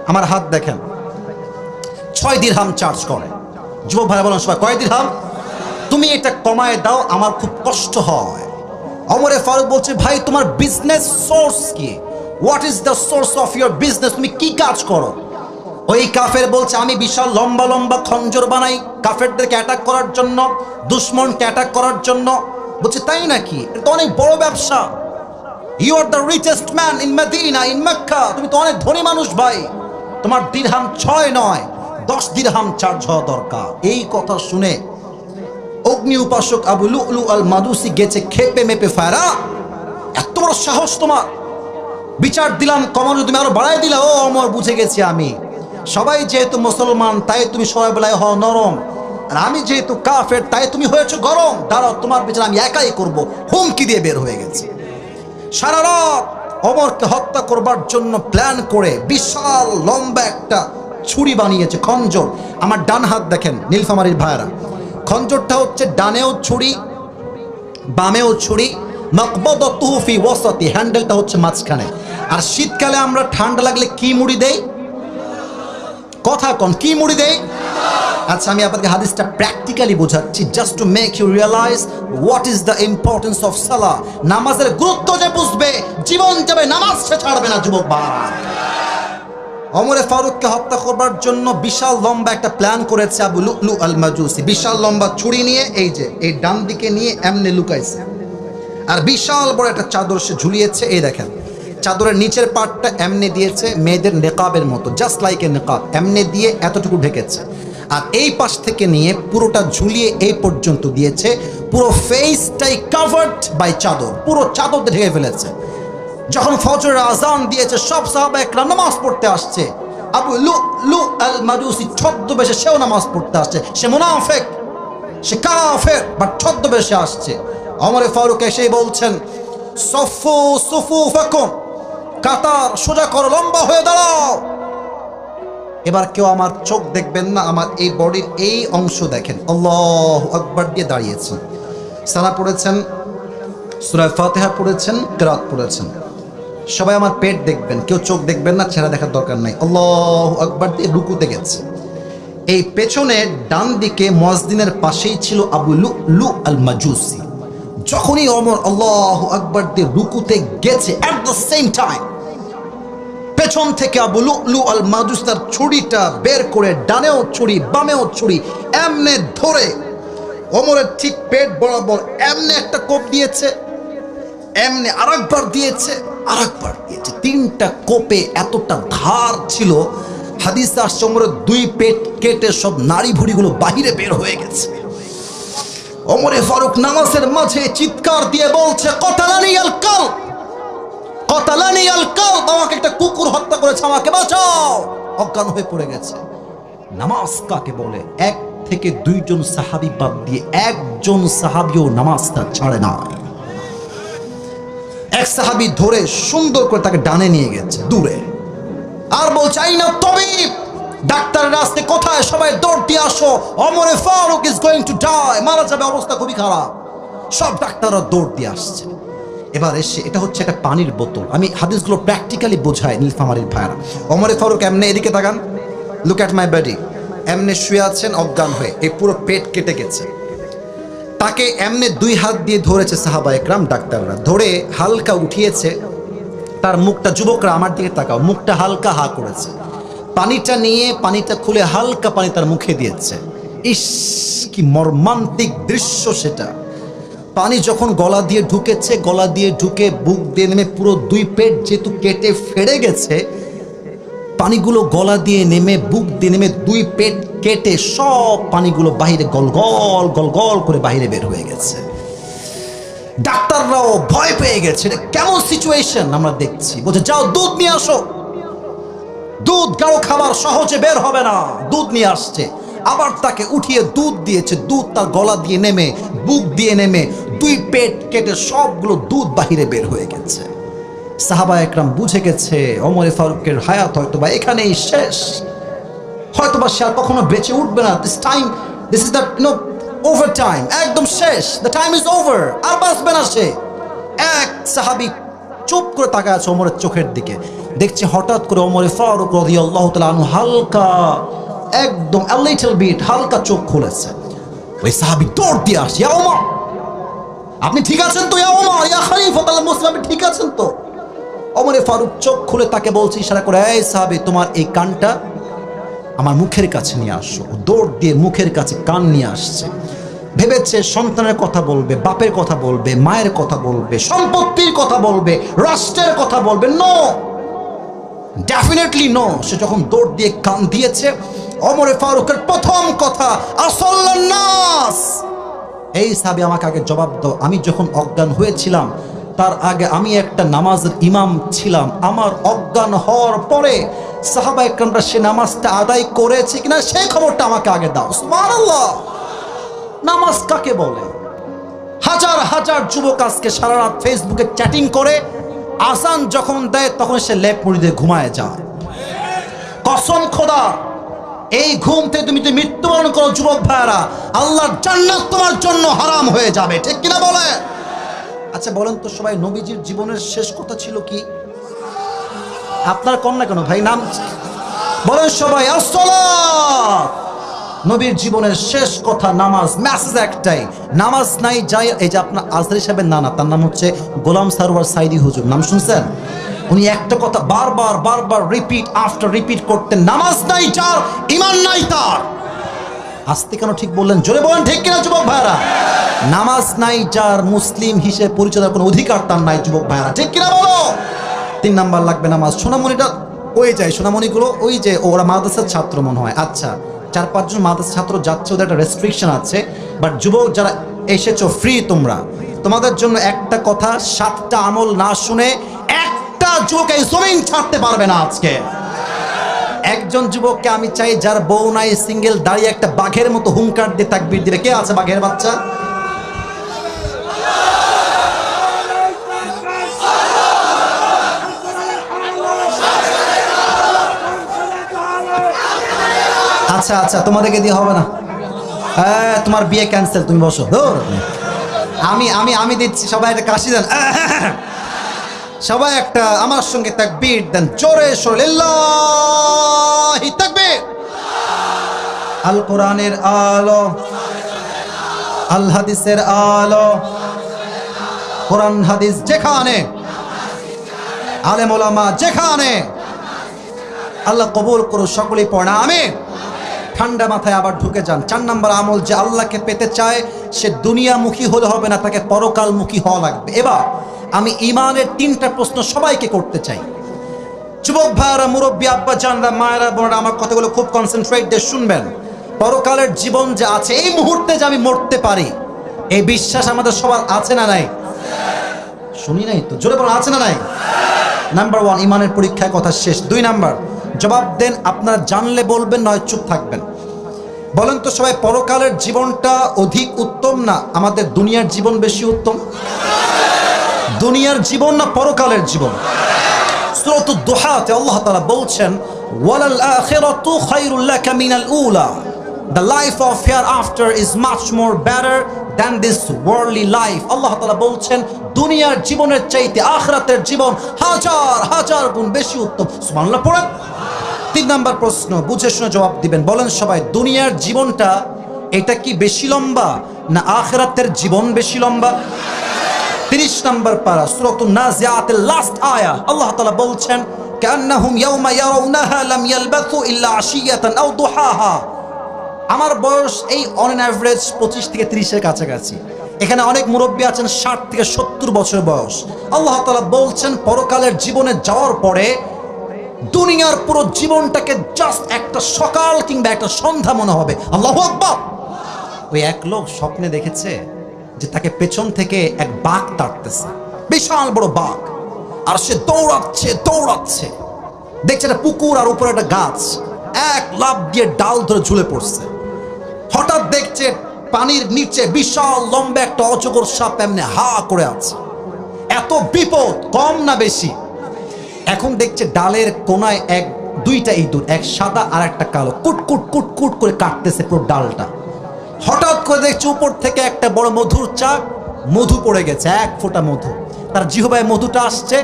আমার হাত দেখেন, 6 দিরহাম চার্জ করে। যুবক ভাই বলেন সবাই, কয় দিরহাম? তুমি এটা কমায় দাও, আমার খুব কষ্ট হয়। ওমরে ফারুক বলছে, ভাই তোমার বিজনেস সোর্স কি? What is the source of your business? তুমি কি কাজ করো? ওই কাফের বলছে, আমি বিশাল লম্বা লম্বা খঞ্জর বানাই কাফেরদেরকে অ্যাটাক করার জন্য, দুশমনকে অ্যাটাক করার জন্য। বলছে, তাই নাকি? এটা তো অনেক বড় ব্যবসা। You are the richest man in Medina, in Mecca. তুমি তো অনেক ধনী মানুষ ভাই, তোমার দিরহাম 6 নয় 10 দিরহাম চার্জ হওয়া দরকার। এই কথা শুনে অগ্নি উপাসক আবু লুলু আল মাজুসি গেছে খেপে মেপে, ফায়রা, এত বড় সাহস তোমার! বিচার দিলাম, কমানো তুমি আরো বাড়াই দিলা। ও ওমর, বুঝে গেছি আমি, সবাই যেহেতু মুসলমান তাই তুমি সবাই বেলায় হও নরম, আর আমি যেহেতু কাফের তাই তুমি হয়েছো গরম। দাঁড়াও, তোমার বিচার আমি একাই করব। হুমকি দিয়ে বের হয়ে গেছে। সারা রাত ওমরকে হত্যা করবার জন্য প্ল্যান করে বিশাল লম্বা একটা ছুরি বানিয়েছে, খঞ্জর। আমার ডান হাত দেখেন নীলফামারীর ভাইরা, খঞ্জরটা হচ্ছে ডানেও ছুরি, বামেও ছুরি, মাকবাদাতুহু ফি ওয়াসাতি, হ্যান্ডেলটা হচ্ছে মাঝখানে। আর শীতকালে আমরা ঠান্ডা লাগলে কি মুড়ি দেই? কথা কোন, কি মুড়ি দেই? আচ্ছা, আমি আপনাকে হাদিসটা প্র্যাকটিক্যালি বোঝাচ্ছি, just to make you realise what is the importance of সালাহ। নামাজের গুরুত্ব যে বুঝবে, জীবন যাবে, নামাজ সে ছাড়বে না। যুবক ভাই, ওমরে ফারুককে হত্যা করবার জন্য বিশাল লম্বা একটা প্ল্যান করেছে আবু লুলু আল মাজুসি। বিশাল লম্বা ছুরি নিয়ে, এই যে এই ডান দিকে নিয়ে এমনি লুকাইছে, আর বিশাল বড় একটা চাদর সে ঝুলিয়েছে। এই দেখেন, চাদরের নিচের পার্টটা এমনি দিয়েছে মেয়েদের নেকাবের মতো, জাস্ট লাইক এ নেকাব, এমনি দিয়ে এতটুকু ঢেকেছে। আর এই পাশ থেকে নিয়ে পুরোটা ঝুলিয়ে এই পর্যন্ত দিয়েছে, পুরো ফেসটাই কাভার্ড বাই চাদর, পুরো চাদর ঢেকে ফেলেছে। যখন ফজরের আজান দিয়েছে, সব সাহাবা একরাম নামাজ পড়তে আসছে। আবু লুলু আল মাজুসি ছদ্মবেশে সেও নামাজ পড়তে আসছে। সে মুনাফিক, সে কাফের, বাট ছদ্মবেশে আসছে। ওমরে ফারুক এসেই বলছেন, সফু সুফুফাকুম, কাতার সোজা করো, লম্বা হয়ে দাঁড়াও। এবার কেউ আমার চোখ দেখবেন না, আমার এই বডির এই অংশ দেখেন। আল্লাহু আকবার দিয়ে দাঁড়িয়েছেন, সানা পড়েছেন, সূরা ফাতিহা পড়েছেন, কিরাত পড়েছেন। সবাই আমার পেট দেখবেন, কেউ চোখ দেখবেন না, চেহারা দেখার দরকার নাই। আল্লাহু আকবার দিয়ে রুকুতে গেছে। এই পেছনে ডান দিকে মুয়াজ্জিনের পাশেই ছিল আবু লুলু আল মাজুসি। যখনই ওমর আল্লাহু আকবার দিয়ে রুকুতে গেছে, এট দ্য সেম টাইম পেছন থেকে আবু লুলু আল মাজুসি তার ছুরিটা বের করে, ডানেও ছুরি বামেও ছুরি, এমনে ধরে ওমরের ঠিক পেট বরাবর এমনে একটা কোপ দিয়েছে, এমনি আরেকবার দিয়েছে, আরেকবার দিয়েছে। 3টা কোপে এতটা ধার ছিল, হাদিসে আসছে ওমরের 2 পেট কেটে সব নাড়ি ভুড়িগুলো বাহিরে বের হয়ে গেছে। ওমরে ফারুক নামাজের মাঝে চিৎকার দিয়ে বলছে, কতালানি আল কালব, কতালানি আল কালব, আমাকে একটা কুকুর হত্যা করেছে, আমাকে বাঁচাও। অজ্ঞান হয়ে পড়ে গেছে। নামাজ কাকে বলে? 1 থেকে 2 জন সাহাবী বাদ দিয়ে একজন সাহাবীও নামাজটা ছাড়ে না। এক সাহাবী ধরে সুন্দর করে তাকে ডানে নিয়ে গেছে দূরে, আর বলছে, আইনা তবিব, ডাক্তারের আসতে কোথায়, সবাই দৌড় দিয়ে আসো, ওমরে ফারুক ইজ গোয়িং টু ডাই, মারা যাবে, অবস্থা খুবই খারাপ। সব ডাক্তাররা দৌড় দিয়ে আসছে। এবার এসে, এটা হচ্ছে একটা পানির বোতল, আমি হাদিসগুলো প্র্যাকটিক্যালি বোঝাই নীলফামারীর ভাইরা। ওমরে ফারুক এমনি এদিকে তাকান, লুক অ্যাট মাই বডি, এমনি শুয়ে আছেন অজ্ঞান হয়ে, এই পুরো পেট কেটে গেছে। তাকে এমনি 2 হাত দিয়ে ধরেছে সাহাবা একরাম, ডাক্তাররা ধরে হালকা উঠিয়েছে। তার মুখটা, যুবকরা আমার দিকে তাকাও, মুখটা হালকা হা করেছে। পানিটা নিয়ে, পানিটা খুলে হালকা পানি তার মুখে দিয়েছে। ইস, কি মর্মান্তিক দৃশ্য সেটা। পানি যখন গলা দিয়ে ঢুকেছে, গলা দিয়ে ঢুকে বুক দিয়ে নেমে পুরো 2 পেট যেহেতু কেটে ফেড়ে গেছে, পানিগুলো গলা দিয়ে নেমে বুক দিয়ে নেমে 2 পেট কেটে সব পানিগুলো বাহিরে গলগল গলগল করে বাহিরে বের হয়ে গেছে। ডাক্তাররাও ভয় পেয়ে গেছে, এটা কেমন সিচুয়েশন আমরা দেখছি। বলছে যাও দুধ নিয়ে আসো। দুধ গাঢ় খাবার সহজে বের হবে না, দুধ নিয়ে আসছে। আবার তাকে উঠিয়ে দুধ দিয়েছে, দুধ তার গলা দিয়ে নেমে বুক দিয়ে নেমে 2 পেট কেটে সবগুলো দুধ বাহিরে বের হয়ে গেছে। সাহাবা একরাম বুঝে গেছে ওমর ফারুকের হায়াত হয়তোবা এখানেই শেষ, হয়তোবা সে আর কখনো বেঁচে উঠবে না। This is the over time, একদম শেষ, দ্য টাইম ইজ ওভার, আর বাঁচবে না সে। এক সাহাবী চুপ করে তাকায় আছে ওমরের চোখের দিকে, দেখছে হঠাৎ করে ওমর ফারুক রাদিয়াল্লাহু তাআলা আনহু হালকা, একদম a little bit হালকা চোখ খুলেছে। ওই সাহাবী দৌড় দিয়ে আসে, ইয়া ওমর, আপনি ঠিক আছেন তো? ইয়া ওমর, ইয়া খলিফাতুল মুসলিমিন, আপনি ঠিক আছেন তো? ওমর ফারুক চোখ খুলে তাকে বলছে ইশারা করে, এই সাহাবী, তোমার এই কানটা আমার মুখের কাছে নিয়ে আসো। দৌড় দিয়ে মুখের কাছে কান নিয়ে আসছে। ভেবেছে সন্তানের কথা বলবে, বাপের কথা বলবে, মায়ের কথা বলবে, সম্পত্তির কথা বলবে, রাষ্ট্রের কথা বলবে। No, definitely no. সে যখন দৌড় দিয়ে কান দিয়েছে, ওমর ফারুকের প্রথম কথা, আসল্লান নাস, এই সাহাবী আমাকে আগে জবাব দাও, আমি যখন অজ্ঞান হয়েছিলাম তার আগে আমি একটা নামাজের ইমাম ছিলাম, আমার অজ্ঞান হওয়ার পরে সাহাবা একরামরা সে নামাজটা আদায় করেছে কিনা সেই খবরটা আমাকে আগে দাও। সুবহানাল্লাহ, নামাজ কাকে বলে? হাজার হাজার যুবক আজকে সারা রাত ফেসবুকে চ্যাটিং করে, আজান যখন দেয় তখন সে লেপ মুড়ি দিয়ে ঘুমায় যায়। কসম খোদা, এই ঘুম থেকে তুমি মৃত্যুবরণ করো যুবক ভাইরা, আল্লাহর জান্নাত তোমার জন্য হারাম হয়ে যাবে, ঠিক কিনা বলে? আচ্ছা বলেন তো সবাই, নবীজির জীবনের শেষ কথা ছিল কি? আপনার কন্যা কেন ভাই, নাম বলেন সবাই, আসসালাত। নবীর জীবনের শেষ কথা নামাজ, মেসেজ একটাই, নামাজ নাই যাই। এই যে আপনার আজহারি সাহেবের নানা, তার নাম হচ্ছে গোলাম সারওয়ার সাইদি হুজুর, নাম শুনছেন? উনি একটা কথা বারবার বারবার রিপিট আফটার রিপিট করতেন, নামাজ নাই যার, ঈমান নাই তার। আস্তে কেন ঠিক বললেন? জোরে বলেন, ঠিক কিনা যুবক ভাইরা? নামাজ নাই যার, মুসলিম হিসেবে পরিচয়ের কোনো অধিকার তার নাই যুবক ভাইরা, ঠিক কিনা বলো? 3 নাম্বার লাগবে নামাজ। সোনামণিটা ওই যায়, সোনামণিগুলো ওই যে ওরা মাদ্রাসার ছাত্র মনে হয়। আচ্ছা, 4-5 জন মাদ্রাসার ছাত্র যাচ্ছে, ওদের একটা রেস্ট্রিকশন আছে। বাট যুবক যারা এসেছো ফ্রি, তোমাদের জন্য একটা কথা, 7টা আমল না শুনে একটা যুবক এই জমিন ছাড়তে পারবে না আজকে। একজন যুবককে আমি চাই যার বউ নাই, সিঙ্গেল, দাঁড়িয়ে একটা বাঘের মতো হুঙ্কার দিয়ে তাকবীর দিবে। কে আছে বাঘের বাচ্চা? আচ্ছা আচ্ছা, তোমাদেরকে দিয়ে হবে না, তোমার বিয়ে ক্যান্সেল, তুমি বসো। আমি আমি আমি দিচ্ছি, সবাই একটা কাশি দেন, সবাই একটা আমার সঙ্গে তাকবীর দেন, জোরে সোরে, লিল্লাহি তাকবীর। আল কোরআনের আলো, আল হাদিসের আলো, কোরআন হাদিস যেখানে, আলেম ওলামা যেখানে, আল্লাহ কবুল করো, সকলেই পড়া আমিন। ঠান্ডা মাথায় আবার ঢুকে যান। 4 নম্বর আমল, যে আল্লাহকে পেতে চায় সে দুনিয়ামুখী হলে হবে না, তাকে পরকালমুখী হওয়া লাগবে। এবার আমি ইমানের 3টা প্রশ্ন সবাইকে করতে চাই। যুবক ভাইরা, মুরব্বী, আব্বা জানরা, মায়েরা, বোনেরা, আমার কথাগুলো খুব কনসেন্ট্রেট দিয়ে শুনবেন। পরকালের জীবন যে আছে, এই মুহূর্তে যে আমি মরতে পারি, এই বিশ্বাস আমাদের সবার আছে না নাই? শুনি নাই তো, জোরে বলেন, আছে না নাই? নাম্বার 1, ইমানের পরীক্ষায় কথা শেষ। 2 নাম্বার, জবাব দেন, আপনারা জানলে বলবেন, নয় চুপ থাকবেন। বলেন তো সবাই, পরকালের জীবনটা অধিক উত্তম না আমাদের দুনিয়ার জীবন বেশি উত্তম? দুনিয়ার জীবন না পরকালের জীবন? সূরাতুদ দুহাতে আল্লাহ তাআলা বলছেন, ওয়ালাল আখিরাতু খায়রুল লাকা মিনাল উলা, the life of hereafter is much more better than this worldly life. আল্লাহ তাআলা বলছেন, দুনিয়ার জীবনের চাইতে আখিরাতের জীবন হাজার হাজার গুণ বেশি উত্তম। সুবহানাল্লাহ পড়েন। 3 নাম্বার প্রশ্ন, বুঝে শুনে জবাব দিবেন। বলেন সবাই, দুনিয়ার জীবনটা এটা কি বেশি লম্বা না আখিরাতের জীবন বেশি লম্বা? 30 নাম্বার পারা, সূরাতুন নাজিআতের লাস্ট আয়া, আল্লাহ তাআলা বলছেন, কান্নাহুম ইয়াওমা ইয়ারাউনাহা লাম ইয়ালবাথু ইল্লা আশিয়াতান আও দুহাহা। আমার বয়স এই অন অ্যান অ্যাভারেজ 25 থেকে 30-এর কাছাকাছি। এখানে অনেক মুরব্বী আছেন 60 থেকে 70 বছর বয়স। আল্লাহ তাআলা বলছেন পরকালের জীবনে যাওয়ার পরে দুনিয়ার পুরো জীবনটাকে জাস্ট একটা সকাল কিংবা একটা সন্ধ্যা মনে হবে। আল্লাহু আকবার। ওই এক লোক স্বপ্নে দেখেছে যে তাকে পেছন থেকে এক বাঘ তাড়তেছে, বিশাল বড় বাঘ, আর সে দৌড়াচ্ছে দৌড়াচ্ছে, দেখছে একটা পুকুর আর উপরে একটা গাছ, এক লাফ দিয়ে ডাল ধরে ঝুলে পড়ছে। হঠাৎ দেখছে পানির নিচে বিশাল লম্বা একটা অজগর সাপ এমনি হা করে আছে। এত বিপদ কম না বেশি? এখন দেখছে ডালের কোনায় দুইটা ইঁদুর, এক সাদা আর একটা কালো, কুটকুট কুটকুট করে কাটতেছে পুরো ডালটা। হঠাৎ করে দেখছে উপর থেকে একটা বড় মধুর চাক, মধু পড়ে গেছে, এক ফোঁটা মধু। তার জিহ্বায় মধুটা আসছে,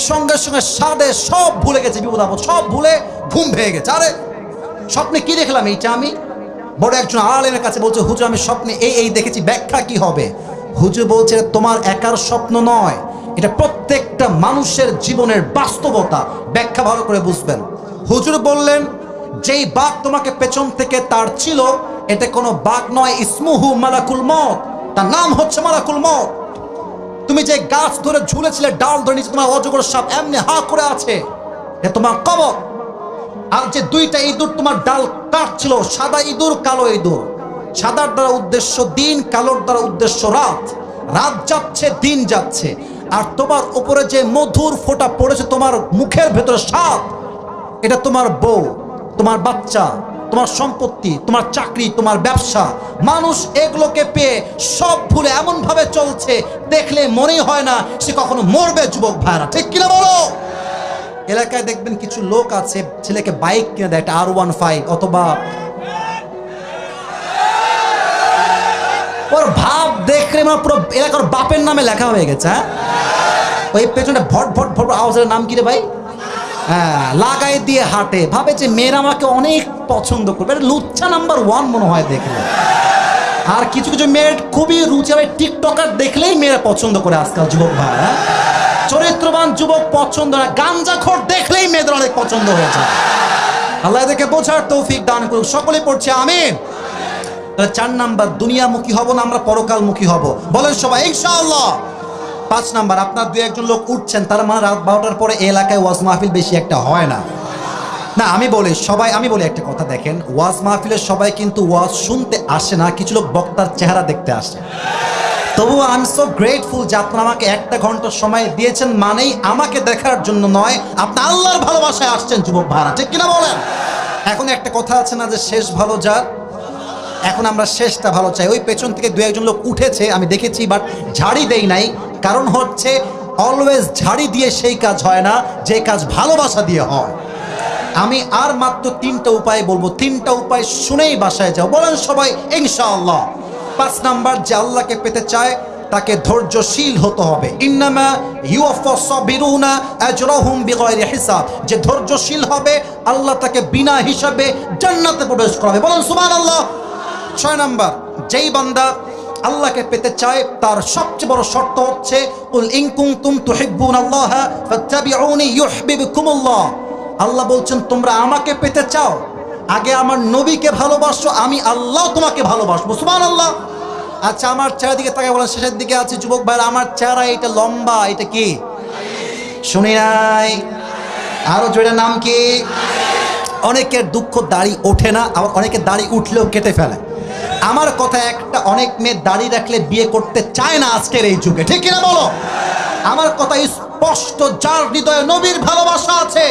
সঙ্গে সঙ্গে স্বাদে সব ভুলে গেছে, বিপদ আপদ সব ভুলে ঘুম ভেঙে গেছে। আরে স্বপ্নে কি দেখলাম এইটা আমি? বড় একজন আলেমের কাছে বলছে, হুজুর আমি স্বপ্নে এই দেখেছি, ব্যাখ্যা কি হবে? হুজুর বলছে তোমার একার স্বপ্ন নয়, এটা প্রত্যেকটা মানুষের জীবনের বাস্তবতা, ব্যাখ্যা ভালো করে বুঝবেন। হুজুর বললেন যেই বাঘ তোমাকে পেছন থেকে তার ছিল, এটা কোনো বাঘ নয়, ইসমুহু মালাকুল মউত, তার নাম হচ্ছে মালাকুল মউত। তুমি যে গাছ ধরে ঝুলেছিলে, ডাল ধরে নিচে তোমার অজগর সাপ এমনি হা করে আছে, এটা তোমার কবর। আর যে দুইটা ইঁদুর তোমার ডাল কাটছিল, সাদা ইঁদুর কালো ইঁদুর, সাদার দ্বারা উদ্দেশ্য দিন, কালোর দ্বারা উদ্দেশ্য রাত। রাত যাচ্ছে দিন যাচ্ছে, আর তোমার উপরে যে মধুর ফোঁটা পড়েছে তোমার মুখের ভেতরে স্বাদ, এটা তোমার বউ, তোমার বাচ্চা, তোমার সম্পত্তি, তোমার চাকরি, তোমার ব্যবসা। মানুষ এগুলোকে পেয়ে সব ভুলে এমন ভাবে চলছে, দেখলে মনেই হয় না সে কখনো মরবে। যুবক ভাইরা ঠিক কিনা বলো? এলাকায় দেখবেন কিছু লোক আছে ছেলেকে বাইক কিনে দেয়, একটা R15 অথবা, ওর ভাব দেখলে আমার পুরো এলাকার বাপের নামে লেখা হয়ে গেছে। হ্যাঁ, ওই পেছনে ভট ভট ভট আওয়াজের নাম কি রে ভাই? হ্যাঁ, লাগাই দিয়ে হাঁটে, ভাবে যে মেয়েরা আমাকে অনেক পছন্দ করবে। লুচ্ছা নাম্বার 1 মনে হয় দেখলে। আর কিছু কিছু মেয়ের খুবই রুচি, টিকটকার দেখলেই মেয়েরা পছন্দ করে আজকাল। যুবক ভাই, চরিত্রবান যুবক পছন্দ না, গাঞ্জাখোর দেখলেই মেয়েদের অনেক পছন্দ হয়েছে। আল্লাহ এদেরকে বোঝার তৌফিক দান করুক। সকলে পড়ছে আমিন। 4 নাম্বার, দুনিয়ামুখী হব না, আমরা পরকালমুখী হব। বলেন সবাই ইনশাআল্লাহ। 5 নাম্বার, আপনার 2-1 লোক উঠছেন, তার মানে রাত 12টার পরে এই এলাকায় ওয়াজ মাহফিল বেশি একটা হয় না। না, আমি বলি একটা কথা, দেখেন ওয়াজ মাহফিলে সবাই কিন্তু ওয়াজ শুনতে আসে না, কিছু লোক বক্তার চেহারা দেখতে আসে। তবুও আই এম সো গ্রেটফুল যে আপনারা আমাকে 1টা ঘন্টা সময় দিয়েছেন, মানেই আমাকে দেখার জন্য নয়, আপনি আল্লাহর ভালোবাসায় আসছেন। যুবক ভাড়া ঠিক কিনা বলেন? এখন একটা কথা আছে না যে শেষ ভালো যার, এখন আমরা শেষটা ভালো চাই। ওই পেছন থেকে 2-1 লোক উঠেছে আমি দেখেছি, বাট ঝাড়ি দেই নাই। কারণ হচ্ছে অলওয়েজ ঝাড়ি দিয়ে সেই কাজ হয় না যে কাজ ভালোবাসা দিয়ে হয়। আমি আর মাত্র 3টা উপায় বলবো, 3টা উপায় শুনেই বাসায় যাও। বলেন সবাই ইনশাআল্লাহ। 5 নাম্বার, যে আল্লাহকে পেতে চায় তাকে ধৈর্যশীল হতে হবে। ইন্নামা ইউওয়াফাস সাবিরুনা আজরাহুম বিগাইরি হিসাব, যে ধৈর্যশীল হবে আল্লাহ তাকে বিনা হিসাবে জান্নাতে প্রবেশ করাবে। বলেন সুবহানাল্লাহ। 6 নাম্বার, যেই বান্দা আল্লাহকে পেতে চায় তার সবচেয়ে বড় শর্ত হচ্ছে কুল ইন কুনতুম তুহিব্বুনাল্লাহ ফাত্তাবিউনি ইউহিব্বুকুমুল্লাহ। আল্লাহ বলছেন তোমরা আমাকে পেতে চাও, আগে আমার নবীকে ভালোবাসো, আমি আল্লাহ তোমাকে ভালোবাসবো। সুবহানাল্লাহ। আচ্ছা, আমার চেহারার দিকে তাকায় বলেন, শেষের দিকে আছে যুবক ভাইরা, আমার চেহারা এটা লম্বা, এটা কি শুনি নাই? আরো জোরে নাম কি? অনেকের দুঃখ দাড়ি ওঠে না, আবার অনেকের দাড়ি উঠলেও কেটে ফেলে। আমার কথা একটা, অনেক মেয়ে দাড়ি রাখলে বিয়ে করতে চায় না আজকের এই যুগে, ঠিক কিনা বলো? আমার কথা স্পষ্ট, যার হৃদয়ে নবীর ভালোবাসা আছে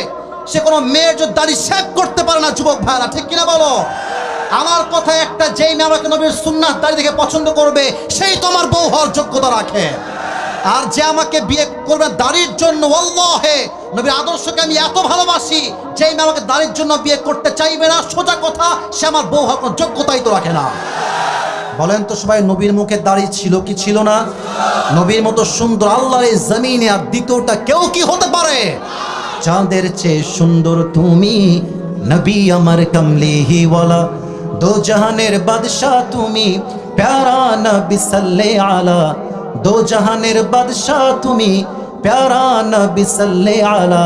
সে কোনো মেয়ের যদি দাড়ি শেভ করতে পারে না। যুবক ভাইরা ঠিক কিনা বলো? আমার কথা একটা, যেই মেয়ে আমাকে নবীর সুন্নাহ দাড়ি দেখে পছন্দ করবে সেই তোমার বউ হওয়ার যোগ্যতা রাখে। আর যে আমাকে বিয়ে করবে দাড়ির জন্য, আল্লাহে নবীর আদর্শকে আমি এত ভালোবাসি, যেই মেয়ে আমাকে দাড়ির জন্য বিয়ে করতে চাইবে না, সোজা কথা সে আমার বউ হওয়ার কোনো যোগ্যতাই তো রাখে না। বলেন তো সবাই, নবীর মুখে দাড়ি ছিল কি ছিল না? নবীর মতো সুন্দর আল্লাহর এই জমিনে আর দ্বিতীয়টা কেউ কি হতে পারে? চাঁদের চেয়ে সুন্দর তুমি নবী আমার কমলিওয়ালা, দো জাহানের বাদশাহ তুমি প্যারা নবী সাল্লে আলা, দো জাহানের বাদশাহ তুমি প্যারা নবী সাল্লে আলা,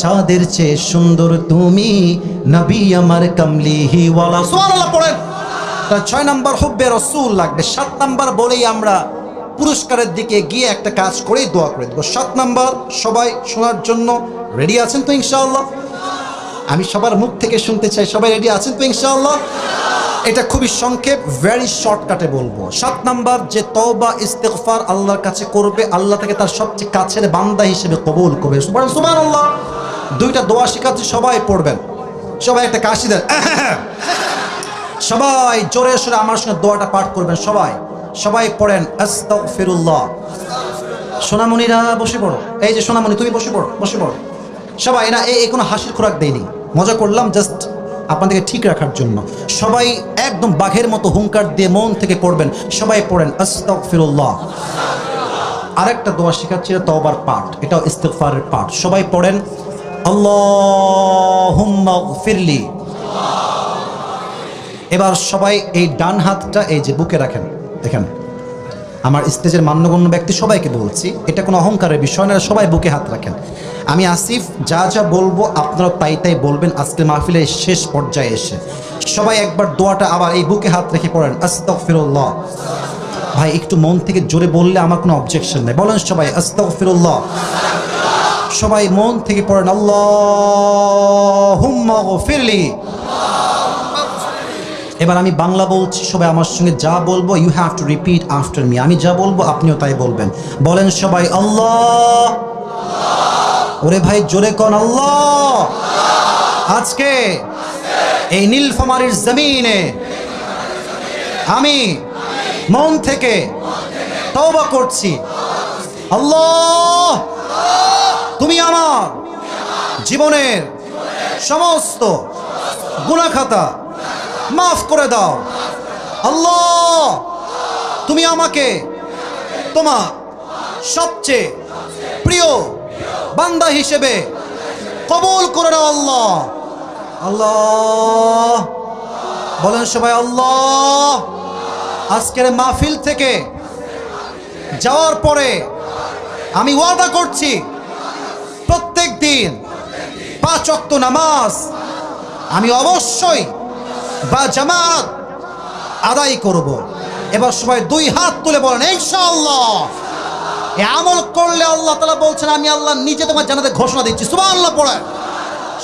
চাঁদের চেয়ে সুন্দর তুমি নবী আমার কমলিওয়ালা। সুবহানাল্লাহ পড়েন। তার 6 নাম্বার হুব্বে রাসূল লাগবে। 7 নাম্বার বলেই আমরা পুরস্কারের দিকে গিয়ে একটা কাজ করেই দোয়া করে দেবো। 7 নাম্বার সবাই শোনার জন্য রেডি আছেন তো ইনশাআল্লাহ? আমি সবার মুখ থেকে শুনতে চাই, সবাই রেডি আছেন তো ইনশাআল্লাহ? এটা খুবই সংক্ষেপ, ভেরি শর্টকাটে বলবো। 7 নাম্বার যে তওবা ইস্তিগফার আল্লাহর কাছে করবে, আল্লাহ তাকে তার সবচেয়ে কাছের বান্দা হিসেবে কবুল করবে। সুবহানাল্লাহ। 2টা দোয়া শেখাচ্ছি, সবাই পড়বেন। সবাই একটা কাশি দেন, সবাই জোরে সোরে আমার সঙ্গে দোয়াটা পাঠ করবেন। সবাই সবাই পড়েন আস্তাগফিরুল্লাহ। সোনামণিরা বসে পড়ো, এই যে সোনামণি তুমি বসে পড়ো, বসে পড়ো সবাই। না এই কোনো হাসির খোরাক দেয়নি, মজা করলাম জাস্ট আপনাদেরকে ঠিক রাখার জন্য। সবাই একদম বাঘের মতো হুঙ্কার দিয়ে মন থেকে পড়বেন। সবাই পড়েন আস্তাগফিরুল্লাহ। আরেকটা দোয়া শেখাচ্ছি, তওবার পাঠ, এটাও ইস্তিগফারের পাঠ। সবাই পড়েন আল্লাহুম্মা গফিরলি। এবার সবাই এই ডান হাতটা এই যে বুকে রাখেন। দেখেন আমার স্টেজের মান্যগণ্য ব্যক্তি সবাইকে বলছি, এটা কোনো অহংকারের বিষয় না, সবাই বুকে হাত রাখেন। আমি আসিফ যা যা বলবো আপনারা তাই তাই বলবেন। আজকে মাহফিলের শেষ পর্যায়ে এসে সবাই একবার দোয়াটা আবার এই বুকে হাত রেখে পড়েন আস্তাগফিরুল্লাহ। ভাই একটু মন থেকে জোরে বললে আমার কোনো অবজেকশন নেই, বলেন সবাই আস্তাগফিরুল্লাহ। সবাই মন থেকে পড়েন আল্লাহুম্মা গফিরলি। এবার আমি বাংলা বলছি, সবাই আমার সঙ্গে যা বলবো you have to repeat after me. আমি যা বলবো আপনিও তাই বলবেন। বলেন সবাই আল্লাহ। ওরে ভাই জোরে কোন আল্লাহ। আজকে এই নীলফামারীর জমিনে আমি মন থেকে তওবা করছি, আল্লাহ তুমি আমার জীবনের সমস্ত গুনাহ খাতা মাফ করে দাও। আল্লাহ তুমি আমাকে তোমার সবচেয়ে প্রিয় বান্দা হিসেবে কবুল করে নাও আল্লাহ। আল্লাহ বলেন সবাই আল্লাহ। আজকের মাহফিল থেকে যাওয়ার পরে আমি ওয়াদা করছি প্রত্যেক দিন 5 ওয়াক্ত নামাজ আমি অবশ্যই বা জামাত আদায় করব। এবার সবাই 2 হাত তুলে বলেন ইনশাআল্লাহ। এই আমল করলে আল্লাহ তাআলা বলছেন আমি আল্লাহ নিজে তোমার জান্নাতে ঘোষণা দিচ্ছি। সুবহানাল্লাহ পড়ে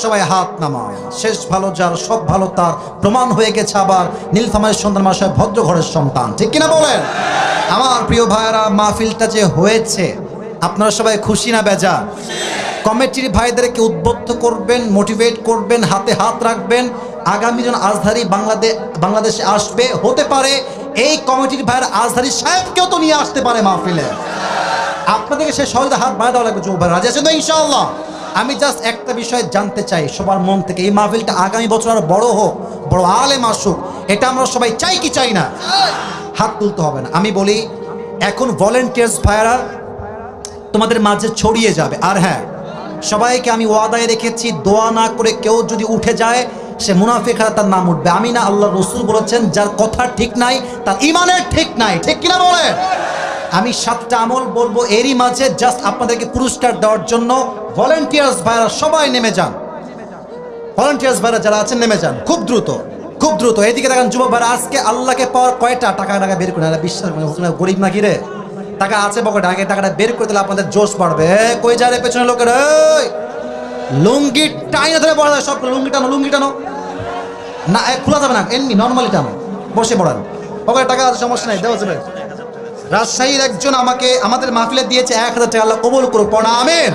সবাই হাত নামান। শেষ ভালো যার সব ভালো তার, প্রমাণ হয়ে গেছে আবার নীলফামারীর সন্তান মাসায় ভদ্র ঘরের সন্তান, ঠিক কিনা বলেন? আমার প্রিয় ভাইয়েরা, মাহফিলটা যে হয়েছে আপনারা সবাই খুশি না বেজার? কমিটির ভাইদেরকে উদ্বুদ্ধ করবেন, মোটিভেট করবেন, হাতে হাত রাখবেন। আগামী জন আজহারি বাংলাদেশে আসবে, হতে পারে এই কমিটির ভাইয়ের আজহারি সাহেবকেও তো নিয়ে আসতে পারে মাহফিলে। আপনাদেরকে সে সহজে হাত বাড়া দেওয়া লাগবে। ভাই রাজি আছেন তো ইনশাআল্লাহ? আমি জাস্ট একটা বিষয় জানতে চাই সবার মন থেকে, এই মাহফিলটা আগামী বছর আরো বড় হোক, বড় আলেম আসুক, এটা আমরা সবাই চাই কি চাই না? হাত তুলতে হবে না। আমি বলি এখন ভলেন্টিয়ার্স ভাইয়েরা তোমাদের মাঝে ছড়িয়ে যাবে। আর হ্যাঁ, সবাইকে আমি ওয়াদায় রেখেছি দোয়া না করে কেউ যদি উঠে যায় সে মুনাফিক হয়, তার নাম উঠবে। আমি না, আল্লাহ রসুল বলেছেন যার কথা ঠিক নাই তার ইমানের ঠিক নাই, ঠিক কিনা বলে? আমি 7টা আমল বলবো, এরই মাঝে জাস্ট আপনাদেরকে পুরস্কার দেওয়ার জন্য ভলেন্টিয়ার্স ভাইরা সবাই নেমে যান। ভলেন্টিয়ার্স ভাইরা যারা আছেন নেমে যান খুব দ্রুত, খুব দ্রুত। এইদিকে দেখেন যুবক ভাইরা, আজকে আল্লাহকে পাওয়ার কয়টা টাকা বের করে বিশ্বাস করে, গরিব নাকি রে? টাকা আছে পকেটে, আগে টাকাটা বের করে দিলে আপনাদের জোশ বাড়বে। কই যায় রে পেছনে লোকের? লুঙ্গি টাইনা ধরে পড়া যায়, সব লুঙ্গি টানো, লুঙ্গি টানো না, খোলা যাবে না, এমনি নর্মালি টানো, বসে পড়ান। পকেটে টাকা আছে, সমস্যা নাই, দেওয়া যাবে। রাজশাহীর একজন আমাকে আমাদের মাহফিলে দিয়েছে 1000 টাকা, আল্লাহ কবুল করুক, পড়া আমিন।